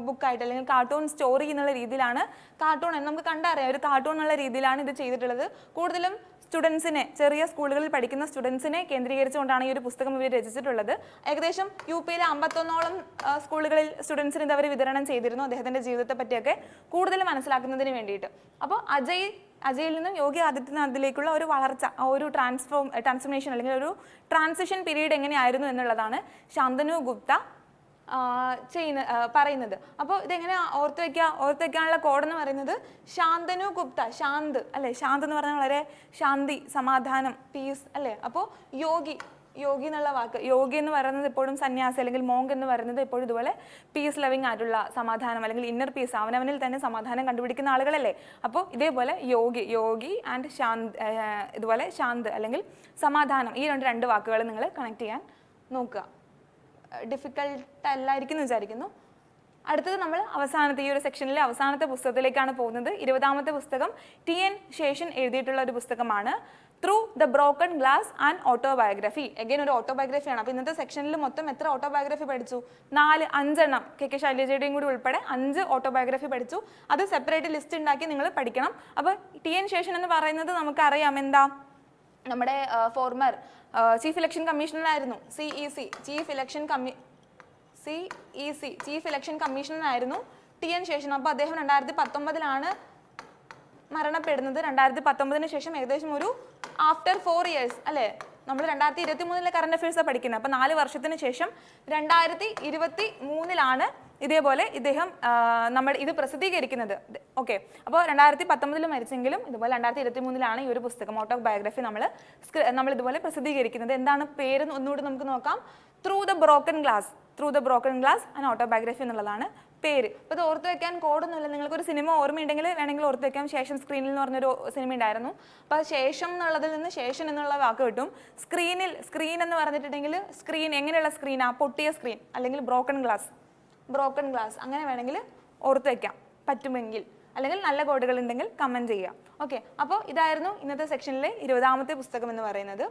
ബുക്കായിട്ട്, അല്ലെങ്കിൽ കാർട്ടൂൺ സ്റ്റോറി എന്നുള്ള രീതിയിലാണ്, കാർട്ടൂൺ നമുക്ക് കണ്ടറിയാം ഒരു കാർട്ടൂൺ എന്നുള്ള രീതിയിലാണ് ഇത് ചെയ്തിട്ടുള്ളത്. കൂടുതലും സ്റ്റുഡൻസിനെ, ചെറിയ സ്കൂളുകളിൽ പഠിക്കുന്ന സ്റ്റുഡൻസിനെ കേന്ദ്രീകരിച്ചുകൊണ്ടാണ് ഈ ഒരു പുസ്തകം ഇവർ രചിച്ചിട്ടുള്ളത്. ഏകദേശം UP-യിലെ 51ഓളം സ്കൂളുകളിൽ സ്റ്റുഡൻസിന് ഇത് അവർ വിതരണം ചെയ്തിരുന്നു, അദ്ദേഹത്തിന്റെ ജീവിതത്തെ പറ്റിയൊക്കെ കൂടുതൽ മനസ്സിലാക്കുന്നതിന് വേണ്ടിയിട്ട്. അപ്പോൾ അജയിൽ നിന്നും യോഗി ആദിത്യനാഥിലേക്കുള്ള ഒരു വളർച്ച, ഒരു ട്രാൻസ്ഫോർമേഷൻ, അല്ലെങ്കിൽ ഒരു ട്രാൻസിഷൻ പീരീഡ് എങ്ങനെയായിരുന്നു എന്നുള്ളതാണ് ശാന്തനു ഗുപ്ത പറയുന്നത്. അപ്പോൾ ഇതെങ്ങനെ ഓർത്ത് വെക്കാനുള്ള കോഡ് എന്ന് പറയുന്നത് ശാന്തനു ഗുപ്ത, ശാന്ത് അല്ലെ, ശാന്ത് എന്ന് പറഞ്ഞാൽ വളരെ ശാന്തി, സമാധാനം, പീസ് അല്ലെ. അപ്പോൾ യോഗി എന്നുള്ള വാക്ക്, യോഗി എന്ന് പറയുന്നത് എപ്പോഴും സന്യാസി അല്ലെങ്കിൽ മോങ്ക് എന്ന് പറയുന്നത് എപ്പോഴും ഇതുപോലെ പീസ് ലവിങ് ആയിട്ടുള്ള സമാധാനം, അല്ലെങ്കിൽ ഇന്നർ പീസ്, അവനവനിൽ തന്നെ സമാധാനം കണ്ടുപിടിക്കുന്ന ആളുകളല്ലേ. അപ്പോൾ ഇതേപോലെ യോഗി ആൻഡ് ശാന്ത്, ഇതുപോലെ ശാന്ത് അല്ലെങ്കിൽ സമാധാനം, ഈ രണ്ട് വാക്കുകൾ നിങ്ങൾ കണക്ട് ചെയ്യാൻ നോക്കുക. ഡിഫിക്കൽട്ട് അല്ലായിരിക്കും എന്ന് വിചാരിക്കുന്നു. അടുത്തത് നമ്മൾ ഈ ഒരു സെക്ഷനിലെ അവസാനത്തെ പുസ്തകത്തിലേക്കാണ് പോകുന്നത്. 20ാമത്തെ പുസ്തകം TN ശേഷൻ എഴുതിയിട്ടുള്ള ഒരു പുസ്തകമാണ് through the broken glass and autobiography. Again ഒരു ഓട്ടോബയോഗ്രഫിയാണ്. അപ്പോൾ ഇന്നത്തെ സെക്ഷനിൽ മൊത്തം എത്ര ഓട്ടോബയോഗ്രഫി പഠിച്ചു? 5 എണ്ണം. KK ശൈലജയുടെയും കൂടി ഉൾപ്പെടെ 5 ഓട്ടോബയോഗ്രഫി പഠിച്ചു. അത് സെപ്പറേറ്റ് ലിസ്റ്റ് ഉണ്ടാക്കി നിങ്ങൾ പഠിക്കണം. അപ്പോൾ TN ശേഷൻ എന്ന് പറയുന്നത് നമുക്കറിയാം എന്താ, നമ്മുടെ ഫോർമർ ചീഫ് ഇലക്ഷൻ കമ്മീഷണറായിരുന്നു, ചീഫ് ഇലക്ഷൻ കമ്മീഷണറായിരുന്നു TN ശേഷൻ. അപ്പോൾ അദ്ദേഹം 2019 മരണപ്പെടുന്നത്. 2019 ശേഷം ഏകദേശം ഒരു ആഫ്റ്റർ 4 years അല്ലേ, നമ്മൾ 2023 കറണ്ട് അഫയേഴ്സാണ് പഠിക്കുന്നത്. അപ്പോൾ 4 വർഷത്തിന് ശേഷം 2023 ഇതേപോലെ ഇദ്ദേഹം നമ്മൾ ഇത് പ്രസിദ്ധീകരിക്കുന്നത്. ഓക്കെ, അപ്പോൾ 2019 മരിച്ചെങ്കിലും ഇതുപോലെ 2023 ഈ ഒരു പുസ്തകം ഓട്ടോബയോഗ്രഫി നമ്മൾ ഇതുപോലെ പ്രസിദ്ധീകരിക്കുന്നത്. എന്താണ് പേര് ഒന്നുകൂടി നമുക്ക് നോക്കാം. Through the broken glass and autobiography എന്നുള്ളതാണ് പേര്. അപ്പോൾ ഇത് ഓർത്ത് വെക്കാൻ കോഡൊന്നുമില്ല. നിങ്ങൾക്കൊരു സിനിമ ഓർമ്മയുണ്ടെങ്കിൽ വേണമെങ്കിൽ ഓർത്ത് വെക്കാം. ശേഷം സ്ക്രീനിൽ എന്ന് പറഞ്ഞൊരു സിനിമ ഉണ്ടായിരുന്നു. അപ്പോൾ ശേഷം എന്നുള്ളതിൽ നിന്ന് ശേഷൻ എന്നുള്ള വാക്ക് കിട്ടും. സ്ക്രീൻ എന്ന് പറഞ്ഞിട്ടുണ്ടെങ്കിൽ സ്ക്രീൻ എങ്ങനെയുള്ള സ്ക്രീനാ? പൊട്ടിയ സ്ക്രീൻ അല്ലെങ്കിൽ ബ്രോക്കൺ ഗ്ലാസ് അങ്ങനെ വേണമെങ്കിൽ ഓർത്ത് വെക്കാം പറ്റുമെങ്കിൽ. അല്ലെങ്കിൽ നല്ല കോഡുകൾ ഉണ്ടെങ്കിൽ കമൻറ്റ് ചെയ്യാം. ഓക്കെ, അപ്പോൾ ഇതായിരുന്നു ഇന്നത്തെ സെക്ഷനിലെ 20ാമത്തെ പുസ്തകം എന്ന് പറയുന്നത്.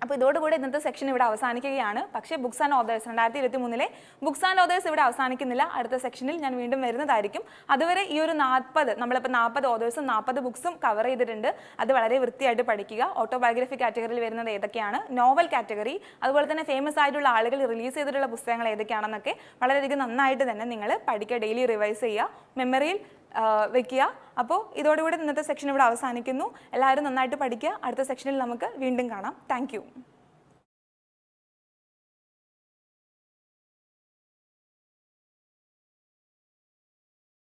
അപ്പോൾ ഇതോടുകൂടി ഇന്നത്തെ സെക്ഷൻ ഇവിടെ അവസാനിക്കുകയാണ്. പക്ഷേ books and authors 2023 books and authors ഇവിടെ അവസാനിക്കുന്നില്ല. അടുത്ത സെക്ഷനിൽ ഞാൻ വീണ്ടും വരുന്നതായിരിക്കും. അതുവരെ ഈ ഒരു 40 നമ്മളിപ്പോൾ 40 ഓതേഴ്സും 40 ബുക്സും കവർ ചെയ്തിട്ടുണ്ട്. അത് വളരെ വൃത്തിയായിട്ട് പഠിക്കുക. ഓട്ടോബയോഗ്രഫി കാറ്റഗറിയിൽ വരുന്നത് ഏതൊക്കെയാണ്, നോവൽ കാറ്റഗറി, അതുപോലെ തന്നെ ഫേമസ് ആയിട്ടുള്ള ആളുകൾ റിലീസ് ചെയ്തിട്ടുള്ള പുസ്തകങ്ങൾ ഏതൊക്കെയാണെന്നൊക്കെ വളരെയധികം നന്നായിട്ട് തന്നെ നിങ്ങൾ പഠിക്കുക. ഡെയിലി റിവൈസ് ചെയ്യുക, മെമ്മറിയിൽ വെക്കുക. അപ്പോൾ ഇതോടുകൂടി ഇന്നത്തെ സെക്ഷൻ ഇവിടെ അവസാനിക്കുന്നു. എല്ലാവരും നന്നായിട്ട് പഠിക്കുക. അടുത്ത സെക്ഷനിൽ നമുക്ക് വീണ്ടും കാണാം. താങ്ക്